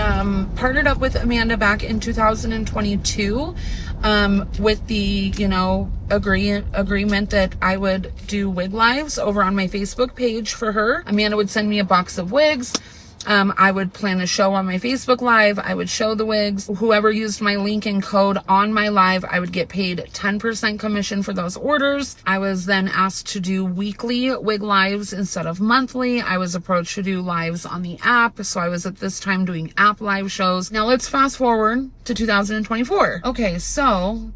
Speaker 9: partnered up with Amanda back in 2022 with the, agreement that I would do wig lives over on my Facebook page for her. Amanda would send me a box of wigs. I would plan a show on my Facebook Live. I would show the wigs. Whoever used my link and code on my live, I would get paid 10% commission for those orders. I was then asked to do weekly wig lives instead of monthly. I was approached to do lives on the app. So I was at this time doing app live shows. Now let's fast forward to 2024. Okay, so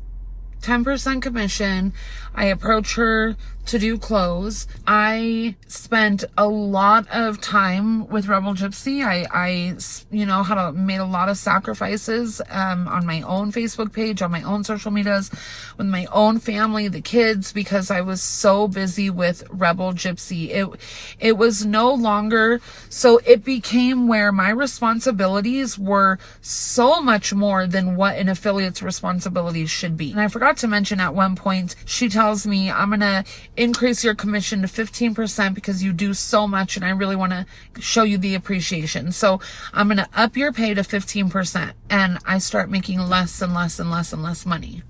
Speaker 9: 10% commission. I approach her to do clothes. I spent a lot of time with RebelGypsy. I made a lot of sacrifices on my own Facebook page, on my own social medias, with my own family, the kids, because I was so busy with RebelGypsy. It was no longer, so it became where my responsibilities were so much more than what an affiliate's responsibilities should be. And I forgot to mention at one point, she tells me, I'm going to increase your commission to 15% because you do so much and I really want to show you the appreciation. So I'm going to up your pay to 15%. And I start making less and less and less and less money.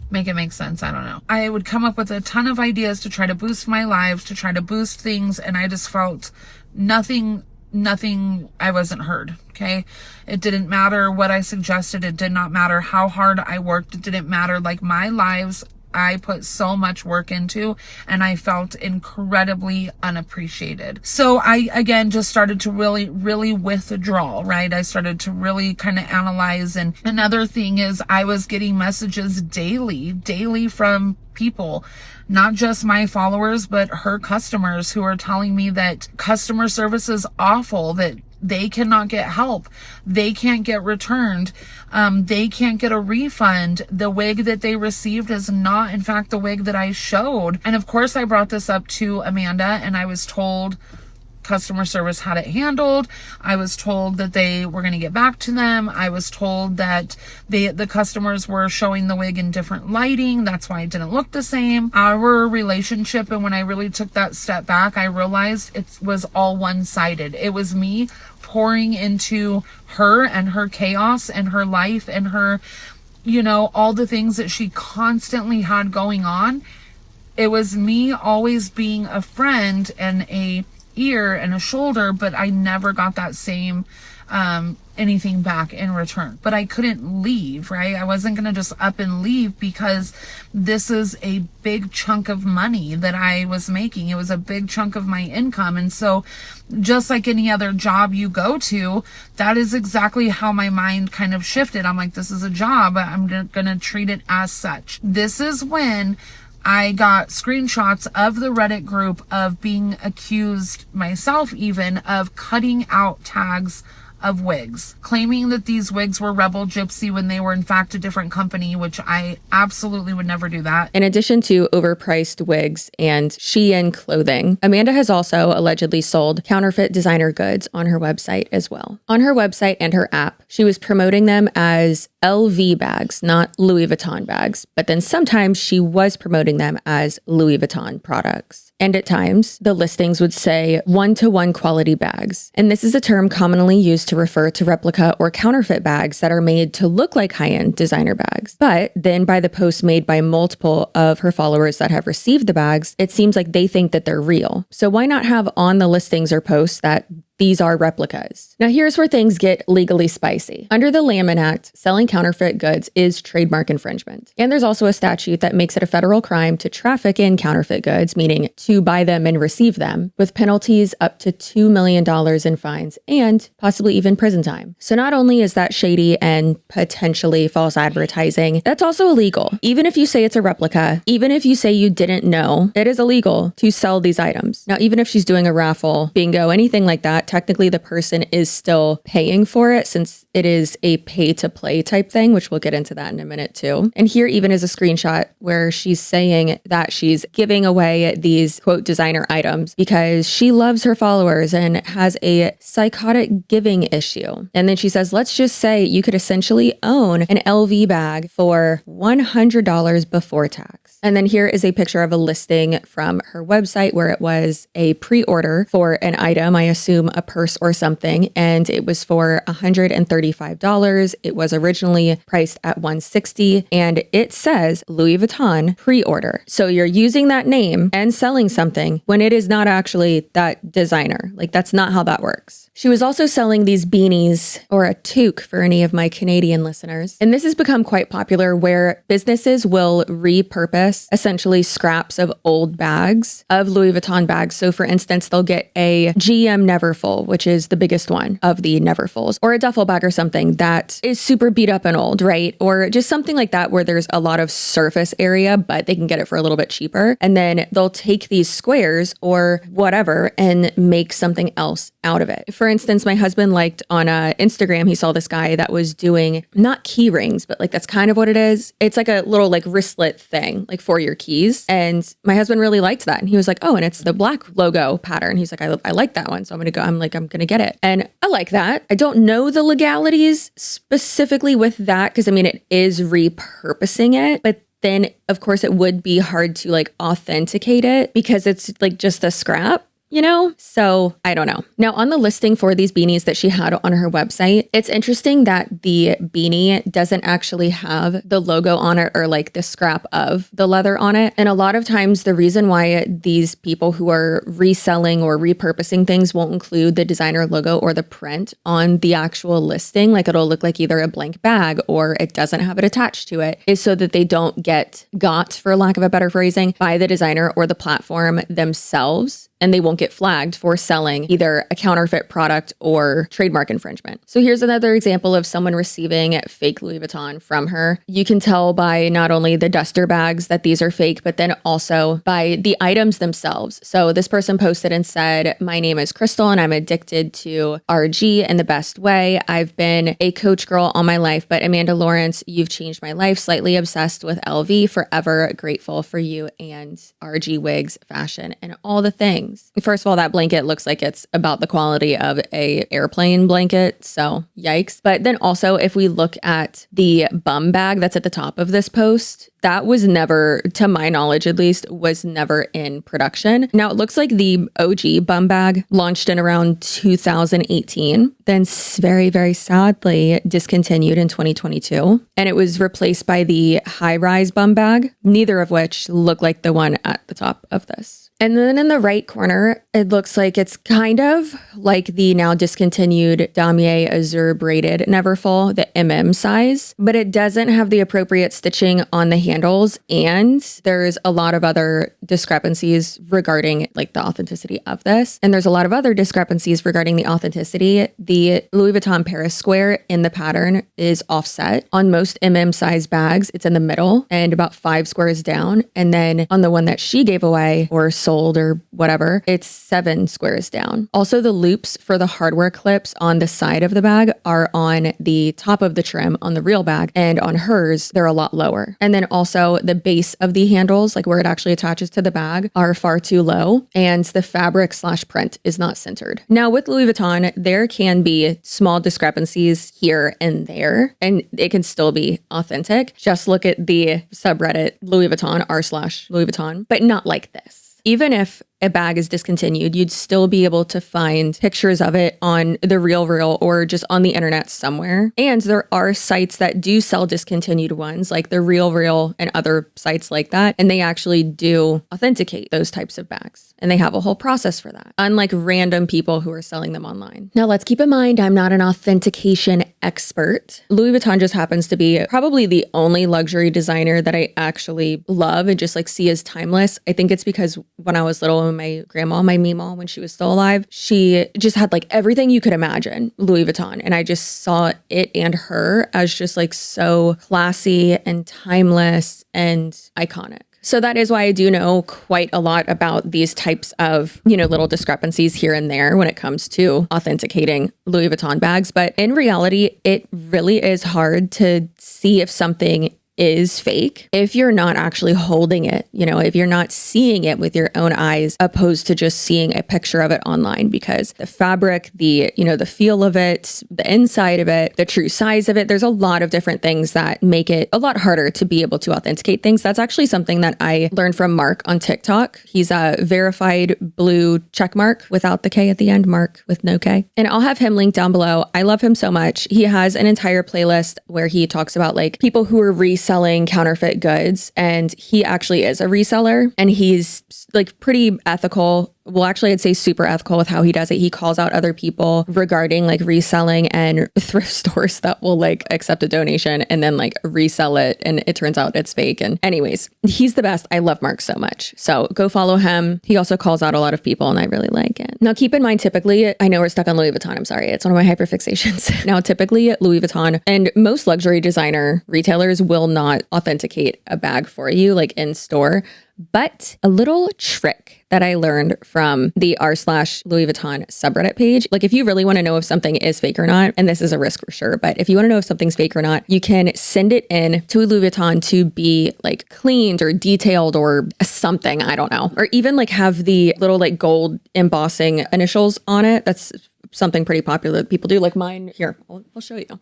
Speaker 9: Make it make sense. I don't know. I would come up with a ton of ideas to try to boost my lives, to try to boost things. And I just felt nothing, I wasn't heard. Okay. It didn't matter what I suggested. It did not matter how hard I worked. It didn't matter. Like, my lives, I put so much work into, and I felt incredibly unappreciated. So I, again, just started to really withdraw, right? I started to really kind of analyze. And another thing is, I was getting messages daily from people, not just my followers, but her customers, who are telling me that customer service is awful, that they cannot get help. They can't get returned. They can't get a refund. The wig that they received is not, in fact, the wig that I showed. And of course, I brought this up to Amanda, and I was told customer service had it handled. I was told that they were going to get back to them. I was told that the customers were showing the wig in different lighting. That's why it didn't look the same. Our relationship, and when I really took that step back, I realized it was all one-sided. It was me pouring into her and her chaos and her life and her, all the things that she constantly had going on. It was me always being a friend and a ear and a shoulder, but I never got that same anything back in return. But I couldn't leave, right? I wasn't going to just up and leave because this is a big chunk of money that I was making. It was a big chunk of my income. And so just like any other job you go to, that is exactly how my mind kind of shifted. I'm like, this is a job. I'm going to treat it as such. This is when I got screenshots of the Reddit group of being accused myself even of cutting out tags of wigs, claiming that these wigs were RebelGypsy when they were in fact a different company, which I absolutely would never do that.
Speaker 7: In addition to overpriced wigs and Shein clothing, Amanda has also allegedly sold counterfeit designer goods on her website as well. On her website and her app, she was promoting them as LV bags, not Louis Vuitton bags, but then sometimes she was promoting them as Louis Vuitton products. And at times, the listings would say one-to-one quality bags. And this is a term commonly used to refer to replica or counterfeit bags that are made to look like high-end designer bags. But then by the posts made by multiple of her followers that have received the bags, it seems like they think that they're real. So why not have on the listings or posts that these are replicas? Now here's where things get legally spicy. Under the Lanham Act, selling counterfeit goods is trademark infringement. And there's also a statute that makes it a federal crime to traffic in counterfeit goods, meaning to buy them and receive them, with penalties up to $2 million in fines and possibly even prison time. So not only is that shady and potentially false advertising, that's also illegal. Even if you say it's a replica, even if you say you didn't know, it is illegal to sell these items. Now, even if she's doing a raffle, bingo, anything like that, technically the person is still paying for it since it is a pay to play type thing, which we'll get into that in a minute too. And here even is a screenshot where she's saying that she's giving away these quote designer items because she loves her followers and has a psychotic giving issue. And then she says, let's just say you could essentially own an LV bag for $100 before tax. And then here is a picture of a listing from her website where it was a pre-order for an item, I assume a purse or something, and it was for $135. It was originally priced at $160, and it says Louis Vuitton pre-order. So you're using that name and selling something when it is not actually that designer. Like, that's not how that works. She was also selling these beanies, or a toque for any of my Canadian listeners. And this has become quite popular where businesses will repurpose essentially scraps of old bags, of Louis Vuitton bags. So for instance, they'll get a GM Neverfull, which is the biggest one of the Neverfulls, or a duffel bag or something that is super beat up and old, right? Or just something like that where there's a lot of surface area, but they can get it for a little bit cheaper. And then they'll take these squares or whatever and make something else out of it. For instance, my husband liked on Instagram, he saw this guy that was doing not key rings, but like that's kind of what it is. It's like a little like wristlet thing, like for your keys. And my husband really liked that. And he was like, oh, and it's the black logo pattern. He's like, I like that one. So I'm going to get it. And I like that. I don't know the legalities specifically with that because I mean, it is repurposing it, but then of course it would be hard to like authenticate it because it's like just a scrap. You know, so I don't know. Now on the listing for these beanies that she had on her website, it's interesting that the beanie doesn't actually have the logo on it or like the scrap of the leather on it. And a lot of times the reason why these people who are reselling or repurposing things won't include the designer logo or the print on the actual listing, like it'll look like either a blank bag or it doesn't have it attached to it, is so that they don't get got, for lack of a better phrasing, by the designer or the platform themselves. And they won't get flagged for selling either a counterfeit product or trademark infringement. So here's another example of someone receiving fake Louis Vuitton from her. You can tell by not only the duster bags that these are fake, but then also by the items themselves. So this person posted and said, my name is Crystal and I'm addicted to RG in the best way. I've been a coach girl all my life, but Amanda Lawrence, you've changed my life. Slightly obsessed with LV, forever grateful for you and RG wigs, fashion, and all the things. First of all, that blanket looks like it's about the quality of a airplane blanket, so yikes. But then also, if we look at the bum bag that's at the top of this post, that was never, to my knowledge at least, was never in production. Now it looks like the OG bum bag launched in around 2018, then very, very sadly discontinued in 2022. And it was replaced by the high-rise bum bag, neither of which look like the one at the top of this. And then in the right corner, it looks like it's kind of like the now discontinued Damier Azur braided Neverfull, the size, but it doesn't have the appropriate stitching on the handles. And there's a lot of other discrepancies regarding like the authenticity of this. And there's a lot of other discrepancies regarding the authenticity. The Louis Vuitton Paris square in the pattern is offset. On most size bags, it's in the middle and about 5 squares down. And then on the one that she gave away or sold or whatever, it's 7 squares down. Also, the loops for the hardware clips on the side of the bag are on the top of the trim on the real bag, and on hers, they're a lot lower. And then also the base of the handles, like where it actually attaches to the bag, are far too low, and the fabric/print is not centered. Now with Louis Vuitton, there can be small discrepancies here and there, and it can still be authentic. Just look at the subreddit Louis Vuitton r/Louis Vuitton, but not like this. Even if a bag is discontinued, you'd still be able to find pictures of it on the Real or just on the internet somewhere. And there are sites that do sell discontinued ones, like the Real and other sites like that. And they actually do authenticate those types of bags. And they have a whole process for that, unlike random people who are selling them online. Now, let's keep in mind, I'm not an authentication expert. Louis Vuitton just happens to be probably the only luxury designer that I actually love and just like see as timeless. I think it's because when I was little, my grandma, my Meemaw, when she was still alive, she just had like everything you could imagine Louis Vuitton. And I just saw it and her as just like so classy and timeless and iconic. So that is why I do know quite a lot about these types of, little discrepancies here and there when it comes to authenticating Louis Vuitton bags. But in reality, it really is hard to see if something is fake if you're not actually holding it, if you're not seeing it with your own eyes, opposed to just seeing a picture of it online, because the fabric, the feel of it, the inside of it, the true size of it, there's a lot of different things that make it a lot harder to be able to authenticate things. That's actually something that I learned from Mark on TikTok. He's a verified blue check mark without the K at the end, Mark with no K. And I'll have him linked down below. I love him so much. He has an entire playlist where he talks about like people who are reselling counterfeit goods, and he actually is a reseller, and he's like pretty ethical. Well, actually, I'd say super ethical with how he does it. He calls out other people regarding like reselling and thrift stores that will like accept a donation and then like resell it, and it turns out it's fake. And anyways, he's the best. I love Mark so much. So go follow him. He also calls out a lot of people, and I really like it. Now, keep in mind, typically, I know we're stuck on Louis Vuitton. I'm sorry. It's one of my hyperfixations. Now, typically Louis Vuitton and most luxury designer retailers will not authenticate a bag for you like in store. But a little trick that I learned from the r/Louis Vuitton subreddit page, like if you really want to know if something is fake or not, and this is a risk for sure, but if you want to know if something's fake or not, you can send it in to Louis Vuitton to be like cleaned or detailed or something, I don't know, or even like have the little like gold embossing initials on it. That's something pretty popular that people do, like mine. Here, I'll show you.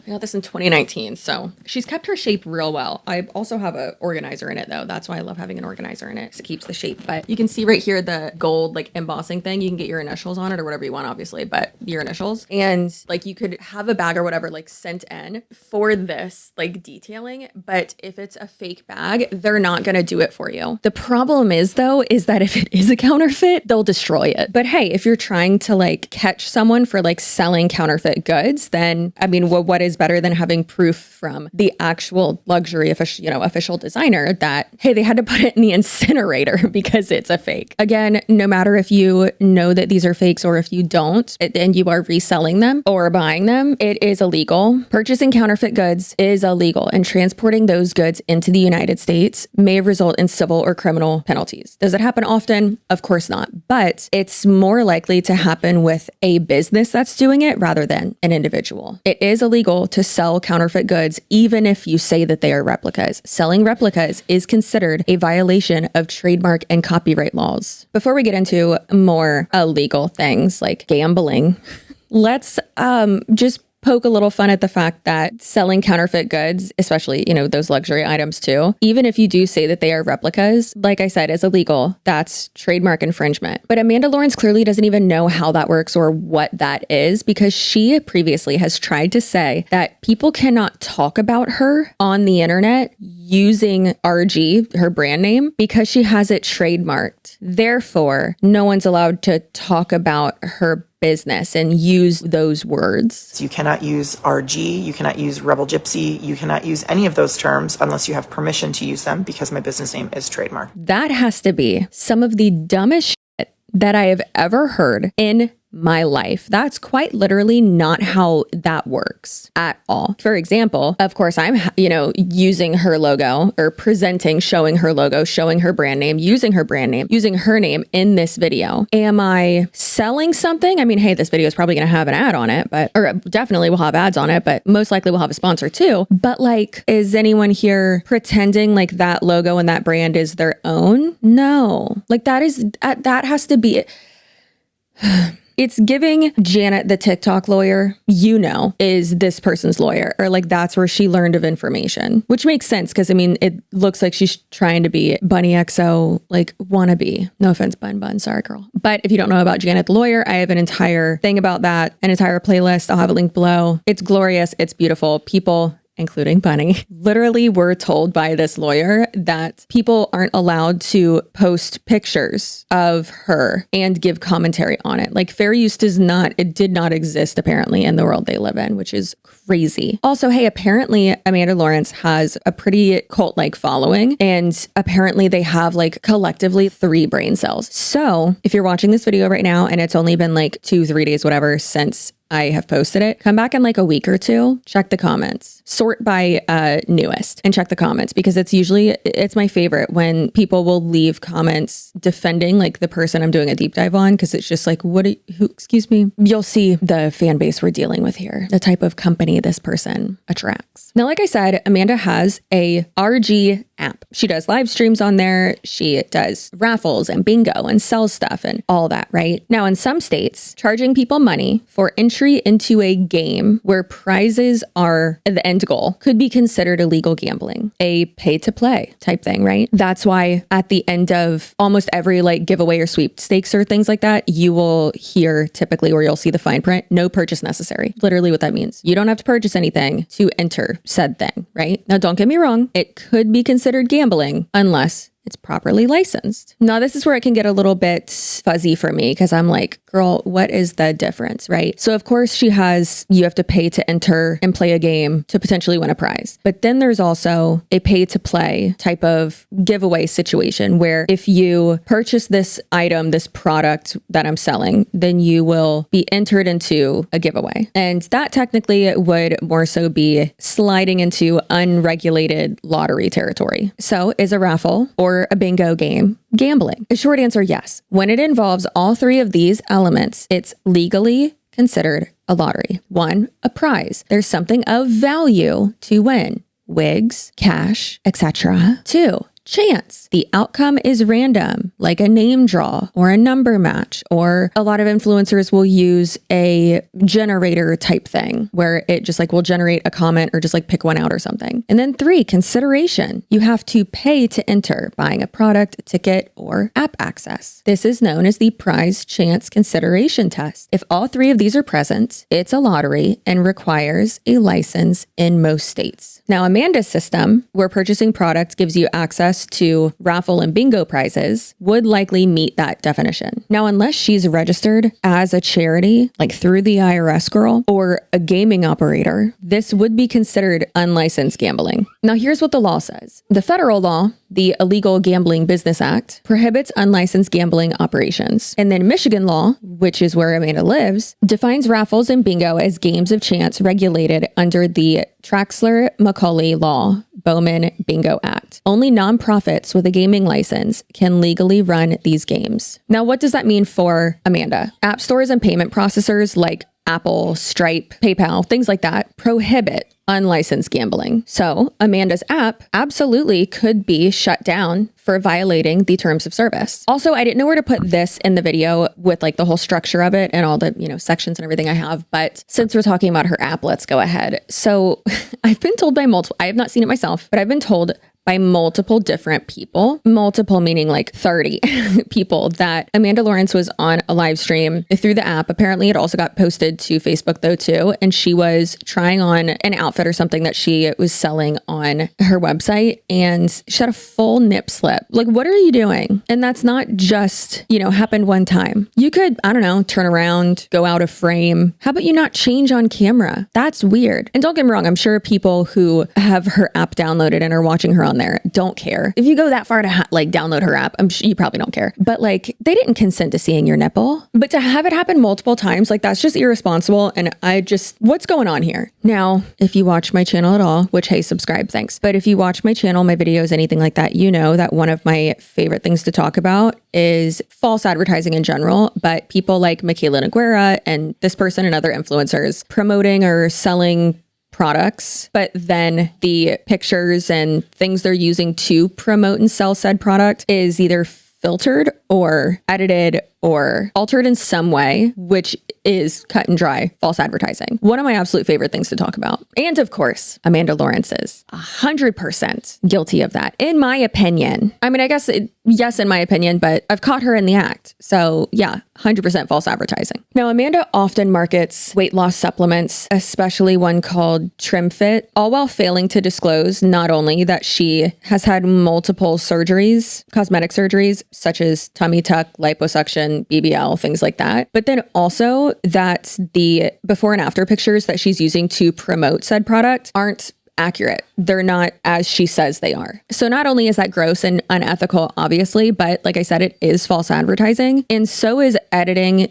Speaker 7: I got this in 2019, so she's kept her shape real well. I also have an organizer in it, though. That's why I love having an organizer in it, because it keeps the shape. But you can see right here the gold like embossing thing. You can get your initials on it or whatever you want, obviously, but your initials. And like you could have a bag or whatever like sent in for this like detailing, but if it's a fake bag, they're not going to do it for you. The problem is, though, is that if it is a counterfeit, they'll destroy it. But hey, if you're trying to like catch someone for like selling counterfeit goods, then I mean, what is better than having proof from the actual luxury official designer that, hey, they had to put it in the incinerator because it's a fake. Again, no matter if you know that these are fakes or if you don't, and you are reselling them or buying them, it is illegal. Purchasing counterfeit goods is illegal, and transporting those goods into the United States may result in civil or criminal penalties. Does it happen often? Of course not, but it's more likely to happen with a business that's doing it rather than an individual. It is illegal to sell counterfeit goods, even if you say that they are replicas. Selling replicas is considered a violation of trademark and copyright laws. Before we get into more illegal things like gambling, let's just poke a little fun at the fact that selling counterfeit goods, especially, those luxury items too, even if you do say that they are replicas, like I said, is illegal. That's trademark infringement. But Amanda Lawrence clearly doesn't even know how that works or what that is, because she previously has tried to say that people cannot talk about her on the internet using RG, her brand name, because she has it trademarked. Therefore, no one's allowed to talk about her business and use those words.
Speaker 3: You cannot use RG, you cannot use RebelGypsy, you cannot use any of those terms unless you have permission to use them because my business name is trademarked.
Speaker 7: That has to be some of the dumbest shit that I have ever heard in my life. That's quite literally not how that works at all. For example, of course, I'm, using her logo or presenting, showing her logo, showing her brand name, using her brand name, using her name in this video. Am I selling something? I mean, hey, this video is probably going to have an ad on it, or definitely will have ads on it, but most likely will have a sponsor too. But like, is anyone here pretending like that logo and that brand is their own? No, like that has to be It's giving Janet, the TikTok lawyer, is this person's lawyer, or like that's where she learned of information, which makes sense because I mean, it looks like she's trying to be Bunny XO, like wannabe. No offense, Bun, sorry girl. But if you don't know about Janet, the lawyer, I have an entire thing about that, an entire playlist. I'll have a link below. It's glorious. It's beautiful. People, including Bunny, literally were told by this lawyer that people aren't allowed to post pictures of her and give commentary on it. Like fair use did not exist apparently in the world they live in, which is crazy. Also, hey, apparently Amanda Lawrence has a pretty cult-like following, and apparently they have like collectively 3 brain cells. So if you're watching this video right now and it's only been like 2-3 days, whatever, since I have posted it, come back in like a week or 2, check the comments, sort by newest and check the comments, because it's my favorite when people will leave comments defending like the person I'm doing a deep dive on, because it's just like, excuse me, you'll see the fan base we're dealing with here, the type of company this person attracts. Now, like I said, Amanda has a RG app. She does live streams on there. She does raffles and bingo and sells stuff and all that, right? Now, in some states, charging people money for entry into a game where prizes are the end goal could be considered illegal gambling, a pay to play type thing, right? That's why at the end of almost every like giveaway or sweepstakes or things like that, you will hear typically, or you'll see the fine print, no purchase necessary. Literally what that means. You don't have to purchase anything to enter said thing, right? Now, don't get me wrong. It could be considered gambling unless it's properly licensed. Now, this is where it can get a little bit fuzzy for me because I'm like, girl, what is the difference, right? So of course you have to pay to enter and play a game to potentially win a prize. But then there's also a pay to play type of giveaway situation where if you purchase this item, this product that I'm selling, then you will be entered into a giveaway. And that technically would more so be sliding into unregulated lottery territory. So is a raffle or a bingo game gambling? A short answer, yes. When it involves all 3 of these elements, it's legally considered a lottery. 1, a prize. There's something of value to win. Wigs, cash, etc. 2, chance. The outcome is random, like a name draw or a number match, or a lot of influencers will use a generator type thing where it just like will generate a comment or just like pick one out or something. And then 3, consideration. You have to pay to enter, buying a product, a ticket, or app access. This is known as the prize chance consideration test. If all 3 of these are present, it's a lottery and requires a license in most states. Now, Amanda's system, where purchasing products gives you access to raffle and bingo prizes, would likely meet that definition. Now, unless she's registered as a charity, like through the IRS girl, or a gaming operator, this would be considered unlicensed gambling. Now, here's what the law says. The federal law, the Illegal Gambling Business Act, prohibits unlicensed gambling operations. And then Michigan law, which is where Amanda lives, defines raffles and bingo as games of chance regulated under the Traxler-McCauley Law, Bowman Bingo Act. Only nonprofits with a gaming license can legally run these games. Now, what does that mean for Amanda? App stores and payment processors like Apple, Stripe, PayPal, things like that prohibit unlicensed gambling. So Amanda's app absolutely could be shut down for violating the terms of service. Also, I didn't know where to put this in the video with like the whole structure of it and all the, sections and everything I have. But since we're talking about her app, let's go ahead. So I've been told by multiple, I have not seen it myself, but I've been told by multiple different people, multiple meaning like 30 people, that Amanda Lawrence was on a live stream through the app. Apparently it also got posted to Facebook though too. And she was trying on an outfit or something that she was selling on her website, and she had a full nip slip. Like, what are you doing? And that's not just, happened one time. You could, I don't know, turn around, go out of frame. How about you not change on camera? That's weird. And don't get me wrong, I'm sure people who have her app downloaded and are watching her on there don't care. If you go that far to download her app, I'm sure you probably don't care. But like, they didn't consent to seeing your nipple. But to have it happen multiple times, like, that's just irresponsible. And what's going on here? Now, if you watch my channel at all, which, hey, subscribe, thanks. But if you watch my channel, my videos, anything like that, you know that one of my favorite things to talk about is false advertising in general, but people like Michaela Noguera and this person and other influencers promoting or selling products, but then the pictures and things they're using to promote and sell said product is either filtered or edited or altered in some way, which is cut and dry false advertising. One of my absolute favorite things to talk about. And of course, Amanda Lawrence is 100% guilty of that, in my opinion. I mean, I guess, yes, in my opinion, but I've caught her in the act. So yeah, 100% false advertising. Now, Amanda often markets weight loss supplements, especially one called TrimFit, all while failing to disclose not only that she has had multiple surgeries, cosmetic surgeries, such as tummy tuck, liposuction, BBL, things like that, but then also that the before and after pictures that she's using to promote said product aren't accurate. They're not as she says they are. So not only is that gross and unethical, obviously, but like I said, it is false advertising. And so is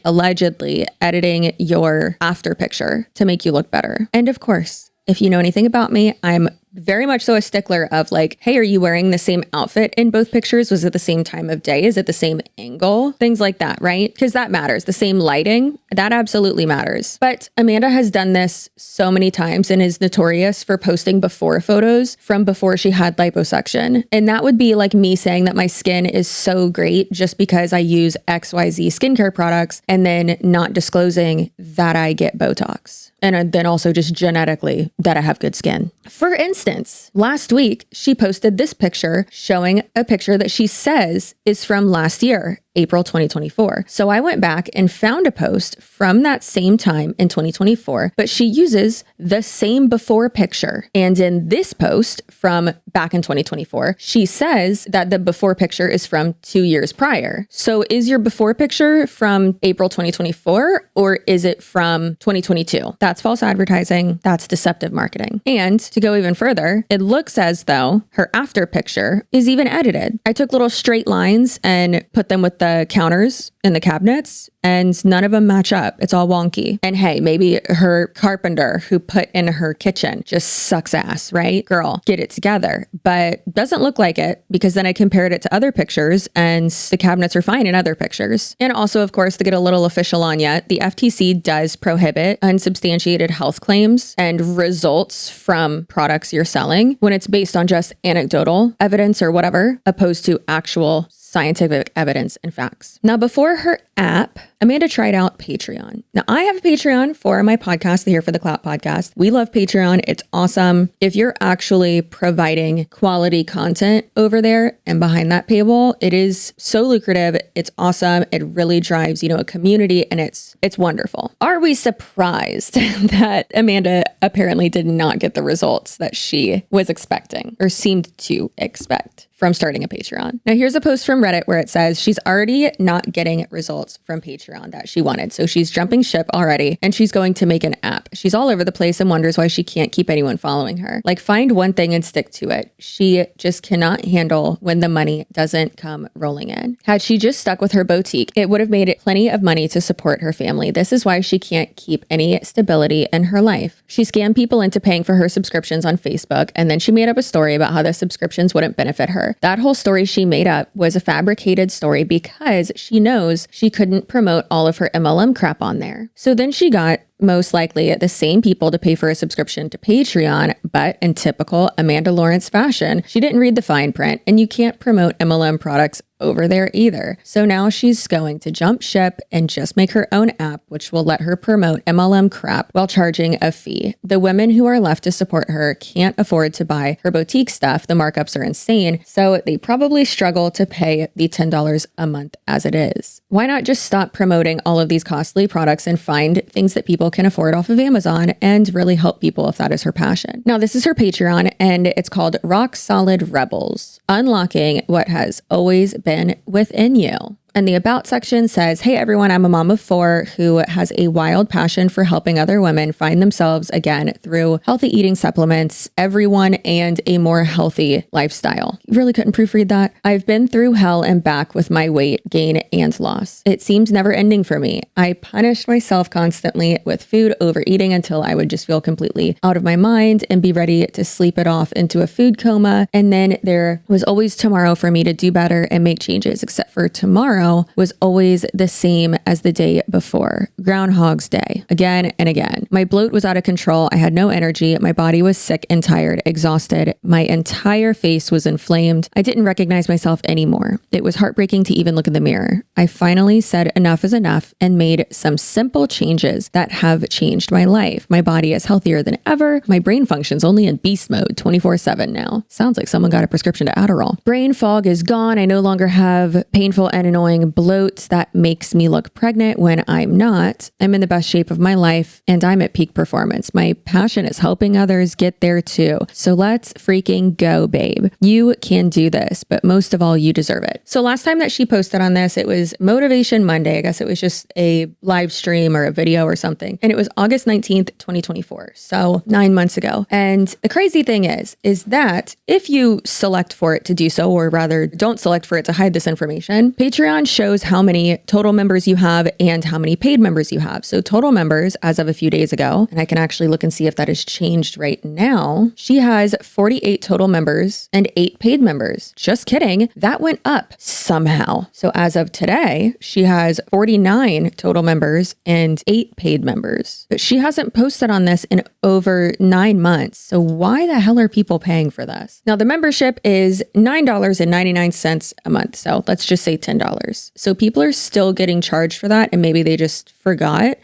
Speaker 7: allegedly editing your after picture to make you look better. And of course, if you know anything about me, I'm very much so a stickler of like, hey, are you wearing the same outfit in both pictures? Was it the same time of day? Is it the same angle? Things like that, right? Because that matters. The same lighting, that absolutely matters. But Amanda has done this so many times and is notorious for posting before photos from before she had liposuction. And that would be like me saying that my skin is so great just because I use XYZ skincare products and then not disclosing that I get Botox. And then also just genetically that I have good skin. For instance, last week, she posted this picture showing a picture that she says is from last year, April 2024. So I went back and found a post from that same time in 2024, but she uses the same before picture. And in this post from back in 2024, she says that the before picture is from 2 years prior. So is your before picture from April 2024 or is it from 2022? That's false advertising. That's deceptive marketing. And to go even further, it looks as though her after picture is even edited. I took little straight lines and put them with the counters in the cabinets, and none of them match up. It's all wonky. And hey, maybe her carpenter who put in her kitchen just sucks ass, right? Girl, get it together. But doesn't look like it, because then I compared it to other pictures and the cabinets are fine in other pictures. And also, of course, to get a little official on yet, the FTC does prohibit unsubstantiated health claims and results from products you're selling when it's based on just anecdotal evidence or whatever, opposed to actual scientific evidence and facts. Now, before her app, Amanda tried out Patreon. Now, I have a Patreon for my podcast, the Here for the Clout podcast. We love Patreon. It's awesome. If you're actually providing quality content over there and behind that paywall, it is so lucrative. It's awesome. It really drives, a community, and it's wonderful. Are we surprised that Amanda apparently did not get the results that she was expecting or seemed to expect from starting a Patreon? Now, here's a post from Reddit where it says she's already not getting results from Patreon that she wanted. So she's jumping ship already, and she's going to make an app. She's all over the place and wonders why she can't keep anyone following her. Like, find one thing and stick to it. She just cannot handle when the money doesn't come rolling in. Had she just stuck with her boutique, it would have made it plenty of money to support her family. This is why she can't keep any stability in her life. She scammed people into paying for her subscriptions on Facebook, and then she made up a story about how the subscriptions wouldn't benefit her. That whole story she made up was a fabricated story because she knows she couldn't promote all of her MLM crap on there. So then she got most likely the same people to pay for a subscription to Patreon, but in typical Amanda Lawrence fashion, she didn't read the fine print, and you can't promote MLM products over there either. So now she's going to jump ship and just make her own app, which will let her promote MLM crap while charging a fee. The women who are left to support her can't afford to buy her boutique stuff. The markups are insane, so they probably struggle to pay the $10 a month as it is. Why not just stop promoting all of these costly products and find things that people can afford off of Amazon and really help people if that is her passion? Now, this is her Patreon, and it's called Rock Solid Rebels, unlocking what has always been within you. And the About section says, hey everyone, I'm a mom of 4 who has a wild passion for helping other women find themselves again through healthy eating supplements, everyone, and a more healthy lifestyle. You really couldn't proofread that. I've been through hell and back with my weight gain and loss. It seems never ending for me. I punished myself constantly with food overeating until I would just feel completely out of my mind and be ready to sleep it off into a food coma. And then there was always tomorrow for me to do better and make changes, except for tomorrow was always the same as the day before. Groundhog's Day, again and again. My bloat was out of control. I had no energy. My body was sick and tired, exhausted. My entire face was inflamed. I didn't recognize myself anymore. It was heartbreaking to even look in the mirror. I finally said enough is enough and made some simple changes that have changed my life. My body is healthier than ever. My brain functions only in beast mode 24/7 now. Sounds like someone got a prescription to Adderall. Brain fog is gone. I no longer have painful and annoying bloat that makes me look pregnant when I'm not. I'm in the best shape of my life and I'm at peak performance. My passion is helping others get there too. So let's freaking go, babe. You can do this, but most of all, you deserve it. So last time that she posted on this, it was Motivation Monday. I guess it was just a live stream or a video or something. And it was August 19th, 2024. So 9 months ago. And the crazy thing is that if you select for it to do so, or rather don't select for it to hide this information, Patreon shows how many total members you have and how many paid members you have. So total members as of a few days ago, and I can actually look and see if that has changed right now. She has 48 total members and 8 paid members. Just kidding. That went up somehow. So as of today, she has 49 total members and 8 paid members. But she hasn't posted on this in over 9 months. So why the hell are people paying for this? Now the membership is $9.99 a month. So let's just say $10. So people are still getting charged for that, and maybe they just forgot.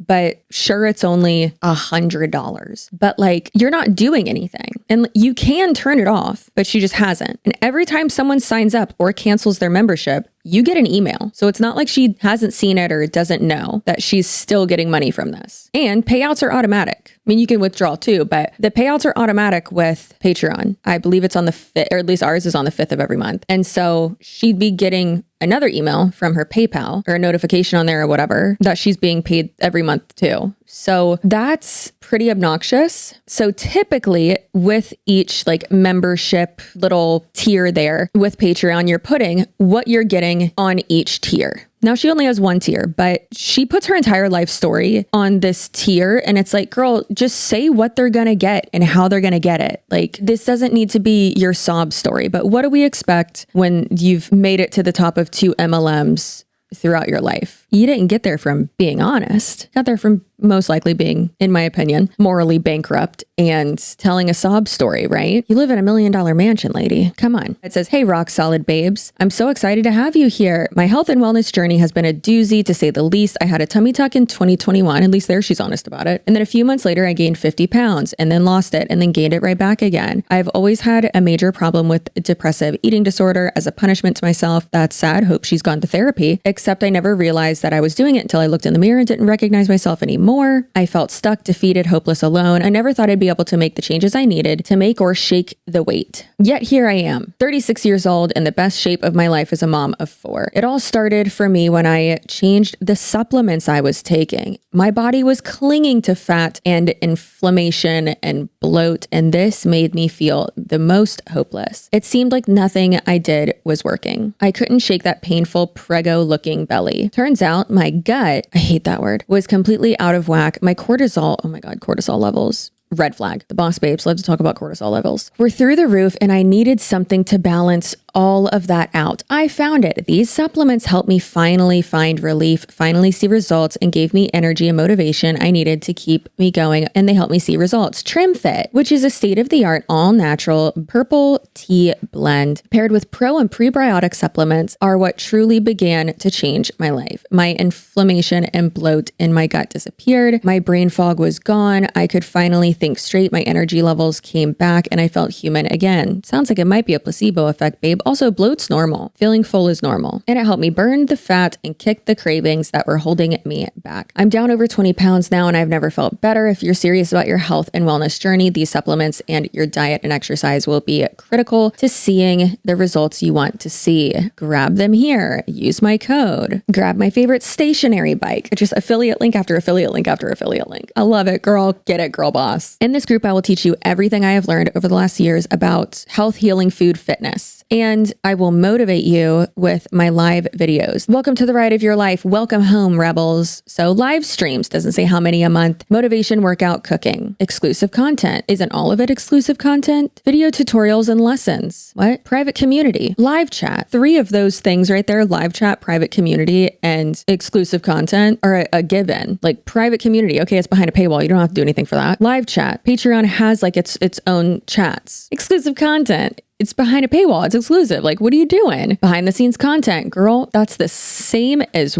Speaker 7: But sure, it's only $100, but like you're not doing anything and you can turn it off, but she just hasn't. And every time someone signs up or cancels their membership, you get an email. So it's not like she hasn't seen it or doesn't know that she's still getting money from this. And payouts are automatic. I mean, you can withdraw too, but the payouts are automatic with Patreon. I believe it's on the 5th, or at least ours is on the 5th of every month. And so she'd be getting another email from her PayPal or a notification on there or whatever that she's being paid every month too. So that's pretty obnoxious. So typically with each like membership little tier there with Patreon, you're putting what you're getting on each tier. Now she only has 1 tier, but she puts her entire life story on this tier. And it's like, girl, just say what they're going to get and how they're going to get it. Like this doesn't need to be your sob story, but what do we expect when you've made it to the top of 2 MLMs throughout your life? You didn't get there from being honest. You got there from most likely being, in my opinion, morally bankrupt and telling a sob story, right? You live in $1 million mansion, lady. Come on. It says, hey, rock solid babes. I'm so excited to have you here. My health and wellness journey has been a doozy to say the least. I had a tummy tuck in 2021. At least there she's honest about it. And then a few months later, I gained 50 pounds and then lost it and then gained it right back again. I've always had a major problem with depressive eating disorder as a punishment to myself. That's sad. Hope she's gone to therapy, except I never realized that I was doing it until I looked in the mirror and didn't recognize myself anymore. I felt stuck, defeated, hopeless, alone. I never thought I'd be able to make the changes I needed to make or shake the weight. Yet here I am, 36 years old, in the best shape of my life as a mom of 4. It all started for me when I changed the supplements I was taking. My body was clinging to fat and inflammation and bloat, and this made me feel the most hopeless. It seemed like nothing I did was working. I couldn't shake that painful prego-looking belly. Turns out my gut, I hate that word, was completely out of whack. My cortisol, oh my God, cortisol levels. Red flag. The boss babes love to talk about cortisol levels. We're through the roof and I needed something to balance all of that out. I found it. These supplements helped me finally find relief, finally see results, and gave me energy and motivation I needed to keep me going. And they helped me see results. TrimFit, which is a state-of-the-art, all-natural purple tea blend paired with pro and prebiotic supplements, are what truly began to change my life. My inflammation and bloat in my gut disappeared. My brain fog was gone. I could finally think straight. My energy levels came back and I felt human again. Sounds like it might be a placebo effect, babe. Also, bloat's normal. Feeling full is normal. And it helped me burn the fat and kick the cravings that were holding me back. I'm down over 20 pounds now and I've never felt better. If you're serious about your health and wellness journey, these supplements and your diet and exercise will be critical to seeing the results you want to see. Grab them here. Use my code. Grab my favorite stationary bike. Just affiliate link after affiliate link after affiliate link. I love it, girl. Get it, girl boss. In this group, I will teach you everything I have learned over the last years about health, healing, food, fitness. And I will motivate you with my live videos. Welcome to the ride of your life. Welcome home, rebels. So live streams, doesn't say how many a month. Motivation, workout, cooking. Exclusive content. Isn't all of it exclusive content? Video tutorials and lessons. What? Private community. Live chat. 3 of those things right there, live chat, private community, and exclusive content are a given. Like private community. Okay, it's behind a paywall. You don't have to do anything for that. Live chat. Patreon has like its own chats. Exclusive content. It's behind a paywall. It's exclusive. Like, what are you doing? Behind the scenes content, girl. That's the same as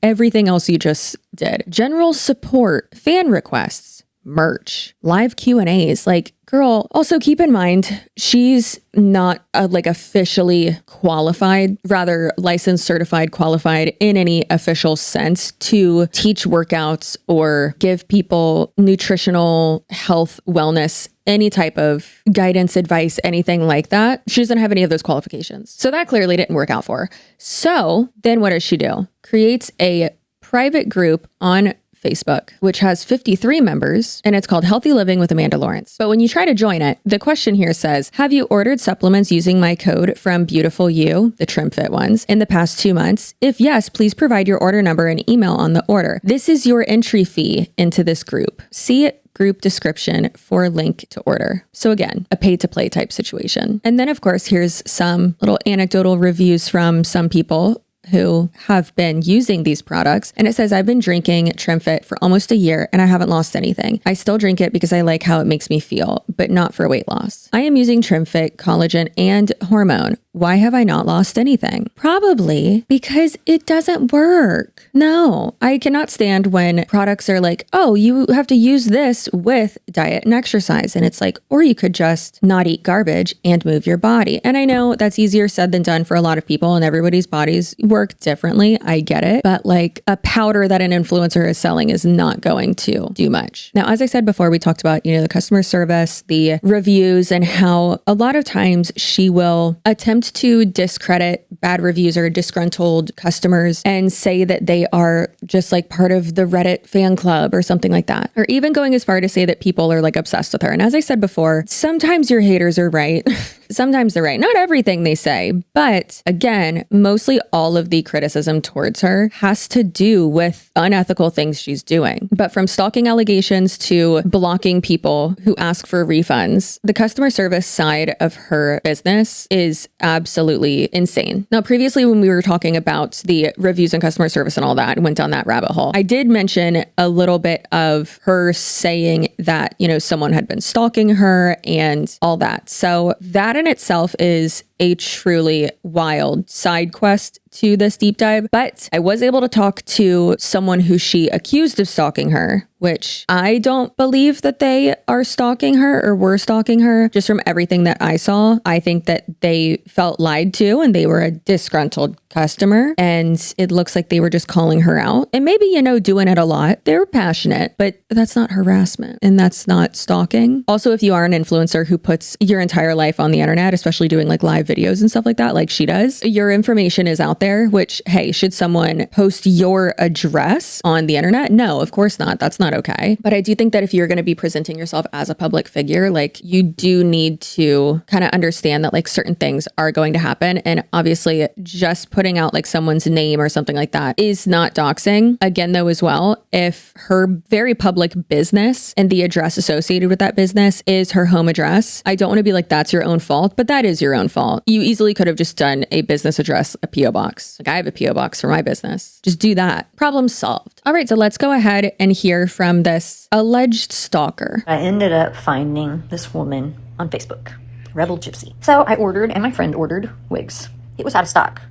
Speaker 7: everything else you just did. General support, fan requests, merch, live Q&As. Like, girl, also keep in mind, she's not like officially qualified, rather licensed, certified, qualified in any official sense to teach workouts or give people nutritional health, wellness, any type of guidance, advice, anything like that. She doesn't have any of those qualifications. So that clearly didn't work out for her. So then what does she do? Creates a private group on Facebook, which has 53 members, and it's called Healthy Living with Amanda Lawrence. But when you try to join it, the question here says, have you ordered supplements using my code from Beautiful You, the TrimFit ones, in the past 2 months? If yes, please provide your order number and email on the order. This is your entry fee into this group. See group description for link to order. So again, a pay to play type situation. And then of course, here's some little anecdotal reviews from some people who have been using these products. And it says, I've been drinking TrimFit for almost a year and I haven't lost anything. I still drink it because I like how it makes me feel, but not for weight loss. I am using TrimFit, collagen, and hormone. Why have I not lost anything? Probably because it doesn't work. No, I cannot stand when products are like, oh, you have to use this with diet and exercise. And it's like, or you could just not eat garbage and move your body. And I know that's easier said than done for a lot of people and everybody's bodies work differently. I get it. But like a powder that an influencer is selling is not going to do much. Now, as I said before, we talked about, the customer service, the reviews, and how a lot of times she will attempt to discredit bad reviews or disgruntled customers and say that they are just like part of the Reddit fan club or something like that. Or even going as far to say that people are like obsessed with her. And as I said before, sometimes your haters are right. Sometimes they're right. Not everything they say, but again, mostly all of the criticism towards her has to do with unethical things she's doing. But from stalking allegations to blocking people who ask for refunds, the customer service side of her business is absolutely insane. Now, previously when we were talking about the reviews and customer service and all that, and went down that rabbit hole, I did mention a little bit of her saying that, someone had been stalking her and all that. So that in itself is a truly wild side quest to this deep dive, but I was able to talk to someone who she accused of stalking her, which I don't believe that they are stalking her or were stalking her. Just from everything that I saw, I think that they felt lied to and they were a disgruntled customer, and it looks like they were just calling her out and maybe, doing it a lot. They were passionate, but that's not harassment and that's not stalking. Also, if you are an influencer who puts your entire life on the internet, especially doing like live videos and stuff like that, like she does, your information is out there, which, hey, should someone post your address on the internet? No, of course not. That's not okay. But I do think that if you're going to be presenting yourself as a public figure, like you do need to kind of understand that like certain things are going to happen. And obviously just putting out like someone's name or something like that is not doxing. Again, though, as well, if her very public business and the address associated with that business is her home address, I don't want to be like, that's your own fault, but that is your own fault. out. You easily could have just done a business address, a PO box. Like I have a PO box for my business. Just do that. Problem solved. All right, so let's go ahead and hear from this alleged stalker.
Speaker 11: I ended up finding this woman on Facebook, RebelGypsy. So I ordered, and my friend ordered wigs. It was out of stock.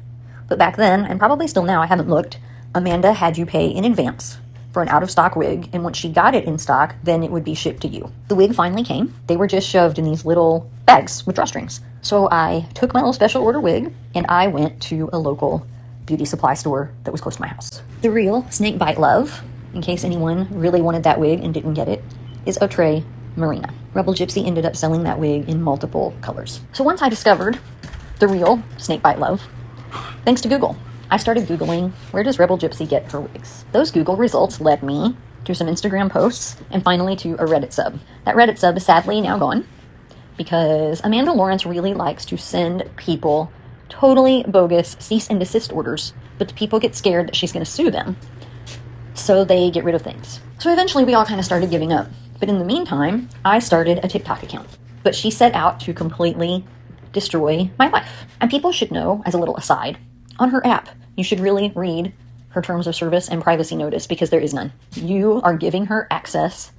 Speaker 11: But back then, and probably still now, I haven't looked, Amanda had you pay in advance for an out-of-stock wig, and once she got it in stock, then it would be shipped to you. The wig finally came. They were just shoved in these little bags with drawstrings. So I took my little special order wig, and I went to a local beauty supply store that was close to my house. The real Snake Bite Love, in case anyone really wanted that wig and didn't get it, is Outre Marina. RebelGypsy ended up selling that wig in multiple colors. So once I discovered the real Snake Bite Love, thanks to Google, I started Googling, where does RebelGypsy get her wigs? Those Google results led me to some Instagram posts and finally to a Reddit sub. That Reddit sub is sadly now gone because Amanda Lawrence really likes to send people totally bogus cease and desist orders, but the people get scared that she's going to sue them, so they get rid of things. So eventually we all kind of started giving up. But in the meantime, I started a TikTok account. But she set out to completely destroy my life. And people should know, as a little aside, on her app, you should really read her terms of service and privacy notice because there is none. You are giving her access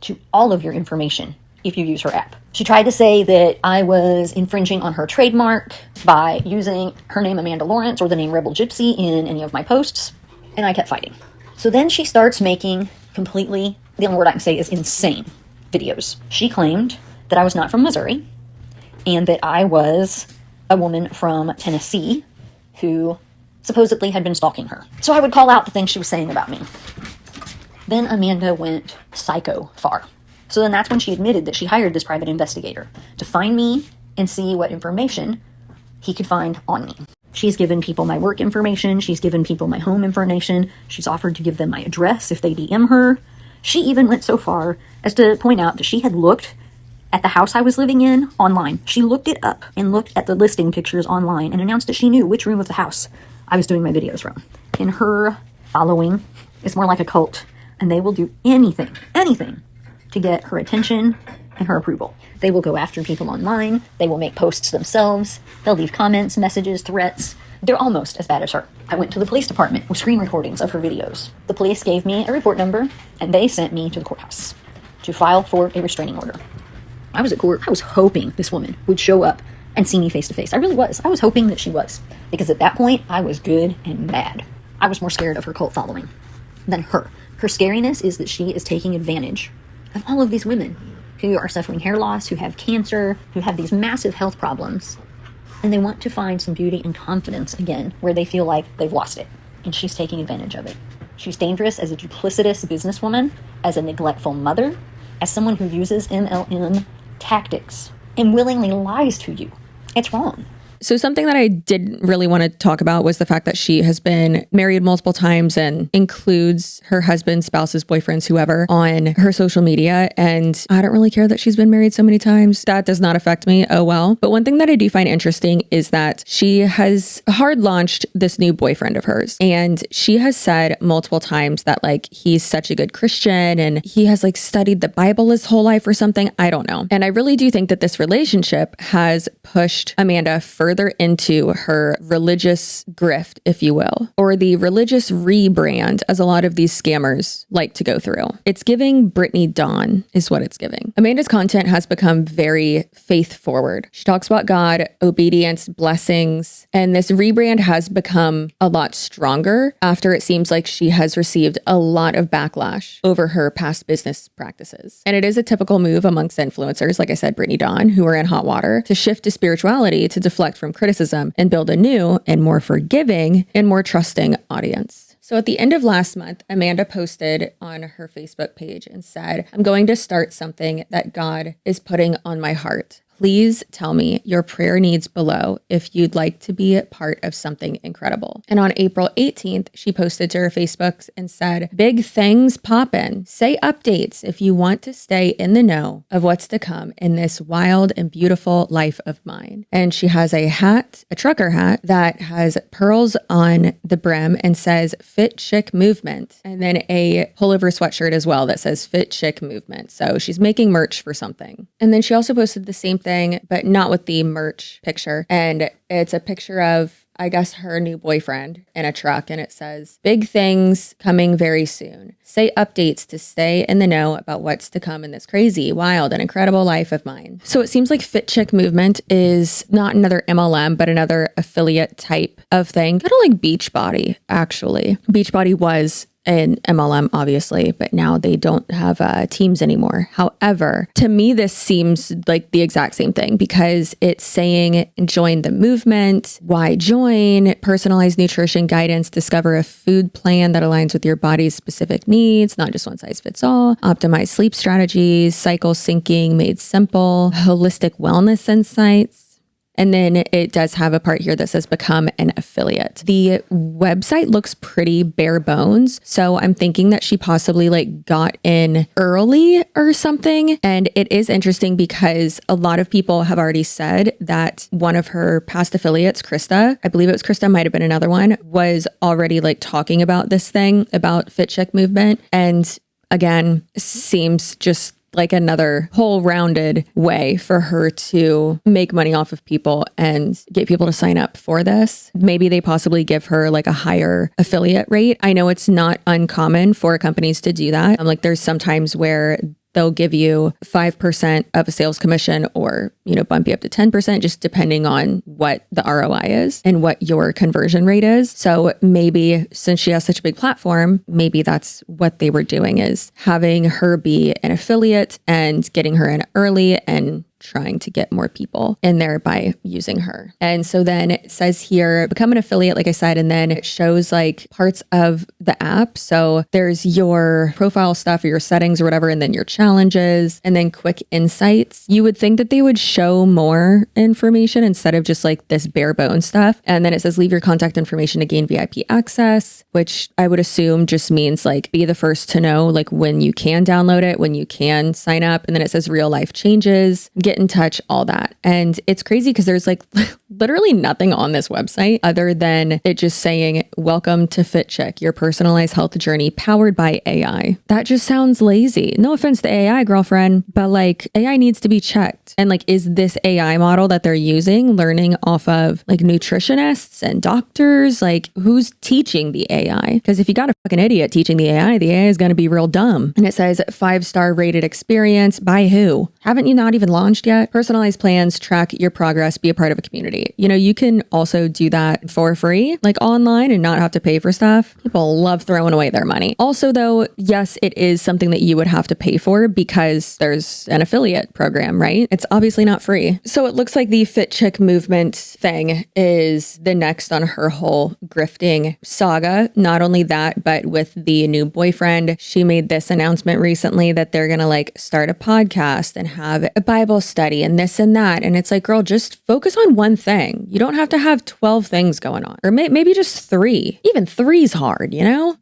Speaker 11: to all of your information if you use her app. She tried to say that I was infringing on her trademark by using her name Amanda Lawrence or the name RebelGypsy in any of my posts, and I kept fighting. So then she starts making completely, the only word I can say is insane videos. She claimed that I was not from Missouri and that I was a woman from Tennessee who supposedly had been stalking her. So I would call out the things she was saying about me. Then Amanda went psycho far. So then that's when she admitted that she hired this private investigator to find me and see what information he could find on me. She's given people my work information. She's given people my home information. She's offered to give them my address if they DM her. She even went so far as to point out that she had looked at the house I was living in online. She looked it up and looked at the listing pictures online and announced that she knew which room of the house I was doing my videos from. And her following is more like a cult, and they will do anything to get her attention and her approval. They will go after people online. They will make posts themselves. They'll leave comments, messages, threats. They're almost as bad as her. I went to the police department with screen recordings of her videos. The police gave me a report number, and they sent me to the courthouse to file for a restraining order. I was at court. I was hoping this woman would show up and see me face to face. I really was. I was hoping that she was. Because at that point, I was good and bad. I was more scared of her cult following than her. Her scariness is that she is taking advantage of all of these women who are suffering hair loss, who have cancer, who have these massive health problems. And they want to find some beauty and confidence again, where they feel like they've lost it. And she's taking advantage of it. She's dangerous as a duplicitous businesswoman, as a neglectful mother, as someone who uses MLM tactics and willingly lies to you. It's wrong.
Speaker 7: So something that I didn't really want to talk about was the fact that she has been married multiple times and includes her husband, spouses, boyfriends, whoever on her social media. And I don't really care that she's been married so many times. That does not affect me. Oh, well. But one thing that I do find interesting is that she has hard launched this new boyfriend of hers. And she has said multiple times that like he's such a good Christian and he has like studied the Bible his whole life or something. I don't know. And I really do think that this relationship has pushed Amanda further into her religious grift, if you will, or the religious rebrand, as a lot of these scammers like to go through. It's giving Brittany Dawn is what it's giving. Amanda's content has become very faith forward. She talks about God, obedience, blessings, and this rebrand has become a lot stronger after it seems like she has received a lot of backlash over her past business practices. And it is a typical move amongst influencers, like I said, Brittany Dawn, who are in hot water, to shift to spirituality to deflect from criticism and build a new and more forgiving and more trusting audience. So at the end of last month, Amanda posted on her Facebook page and said, "I'm going to start something that God is putting on my heart. Please tell me your prayer needs below if you'd like to be a part of something incredible." And on April 18th, she posted to her Facebooks and said, "Big things poppin'. Say updates if you want to stay in the know of what's to come in this wild and beautiful life of mine." And she has a hat, a trucker hat that has pearls on the brim and says Fit Chic Movement, and then a pullover sweatshirt as well that says Fit Chic Movement. So she's making merch for something. And then she also posted the same thing thing, but not with the merch picture. And it's a picture of, I guess, her new boyfriend in a truck. And it says, big things coming very soon. Say updates to stay in the know about what's to come in this crazy, wild, and incredible life of mine. So it seems like Fit Chick Movement is not another MLM, but another affiliate type of thing. Kind of like Beachbody, actually. Beachbody was an MLM, obviously, but now they don't have teams anymore. However, to me, this seems like the exact same thing because it's saying join the movement. Why join? Personalized nutrition guidance. Discover a food plan that aligns with your body's specific needs, not just one size fits all. Optimize sleep strategies, cycle syncing made simple, holistic wellness insights. And then it does have a part here that says become an affiliate. The website looks pretty bare bones. So I'm thinking that she possibly like got in early or something. And it is interesting because a lot of people have already said that one of her past affiliates, Krista, I believe it was Krista, might have been another one, was already like talking about this thing about Fit Chick Movement. And again, seems just like another whole rounded way for her to make money off of people and get people to sign up for this. Maybe they possibly give her like a higher affiliate rate. I know it's not uncommon for companies to do that. Like there's sometimes where they'll give you 5% of a sales commission or, bump you up to 10%, just depending on what the ROI is and what your conversion rate is. So maybe since she has such a big platform, maybe that's what they were doing is having her be an affiliate and getting her in early and trying to get more people in there by using her. And so then it says here, become an affiliate, like I said, and then it shows like parts of the app. So there's your profile stuff or your settings or whatever, and then your challenges and then quick insights. You would think that they would show more information instead of just like this bare bone stuff. And then it says leave your contact information to gain VIP access, which I would assume just means like be the first to know like when you can download it, when you can sign up. And then it says real life changes, get in touch, all that. And it's crazy because there's like literally nothing on this website other than it just saying, welcome to Fit Chick, your personalized health journey powered by AI. That just sounds lazy. No offense to AI, girlfriend, but like AI needs to be checked. And like, is this AI model that they're using learning off of like nutritionists and doctors? Like who's teaching the AI? Because if you got a fucking idiot teaching the AI is going to be real dumb. And it says 5-star rated experience by who? Haven't you not even launched yet? Personalized plans, track your progress, be a part of a community. You can also do that for free, like online and not have to pay for stuff. People love throwing away their money. Also though, yes, it is something that you would have to pay for because there's an affiliate program, right? It's obviously not free. So it looks like the Fit Chick Movement thing is the next on her whole grifting saga. Not only that, but with the new boyfriend, she made this announcement recently that they're going to like start a podcast and have a Bible study and this and that. And it's like, girl, just focus on one thing. You don't have to have 12 things going on, or maybe just 3. Even 3's hard,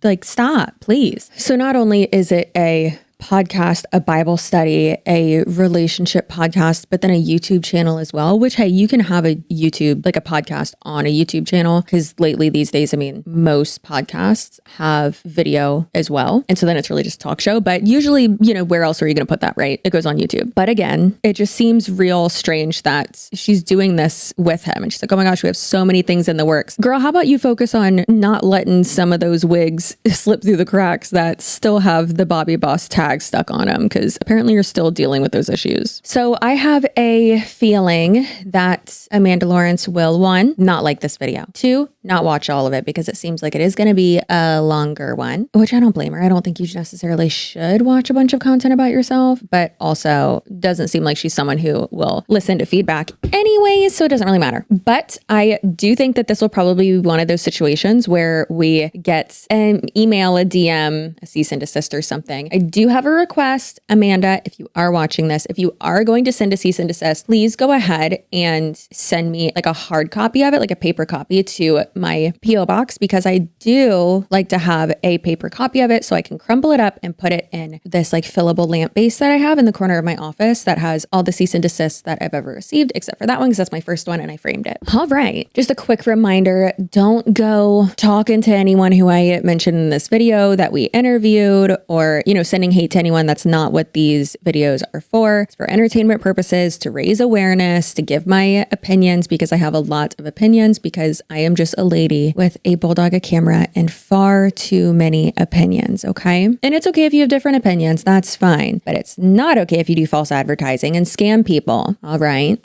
Speaker 7: like stop, please. So not only is it a podcast, a Bible study, a relationship podcast, but then a YouTube channel as well, which, hey, you can have a YouTube, like a podcast on a YouTube channel. Because lately these days, most podcasts have video as well. And so then it's really just a talk show. But usually, where else are you going to put that, right? It goes on YouTube. But again, it just seems real strange that she's doing this with him. And she's like, oh my gosh, we have so many things in the works. Girl, how about you focus on not letting some of those wigs slip through the cracks that still have the Bobby Boss tag stuck on them, because apparently you're still dealing with those issues. So I have a feeling that Amanda Lawrence will, 1, not like this video, 2, not watch all of it because it seems like it is going to be a longer one, which I don't blame her. I don't think you necessarily should watch a bunch of content about yourself, but also doesn't seem like she's someone who will listen to feedback anyways, so it doesn't really matter. But I do think that this will probably be one of those situations where we get an email, a DM, a cease and desist or something. I do have a request, Amanda, if you are watching this, if you are going to send a cease and desist, please go ahead and send me like a hard copy of it, like a paper copy to my PO box, because I do like to have a paper copy of it so I can crumble it up and put it in this like fillable lamp base that I have in the corner of my office that has all the cease and desists that I've ever received, except for that one because that's my first one and I framed it. All right. Just a quick reminder, don't go talking to anyone who I mentioned in this video that we interviewed or, sending hate repeat to anyone, that's not what these videos are for. It's for entertainment purposes, to raise awareness, to give my opinions, because I have a lot of opinions, because I am just a lady with a bulldog, a camera, and far too many opinions, okay? And it's okay if you have different opinions, that's fine. But it's not okay if you do false advertising and scam people. All right.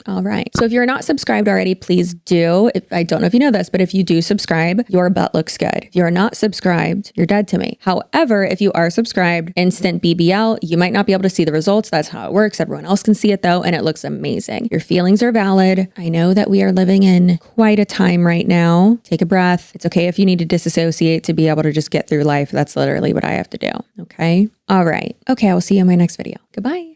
Speaker 7: So if you're not subscribed already, please do. I don't know if you know this, but if you do subscribe, your butt looks good. If you're not subscribed, you're dead to me. However, if you are subscribed, instant BBL, you might not be able to see the results. That's how it works. Everyone else can see it though, and it looks amazing. Your feelings are valid. I know that we are living in quite a time right now. Take a breath. It's okay if you need to disassociate to be able to just get through life. That's literally what I have to do. Okay. All right. Okay. I will see you in my next video. Goodbye.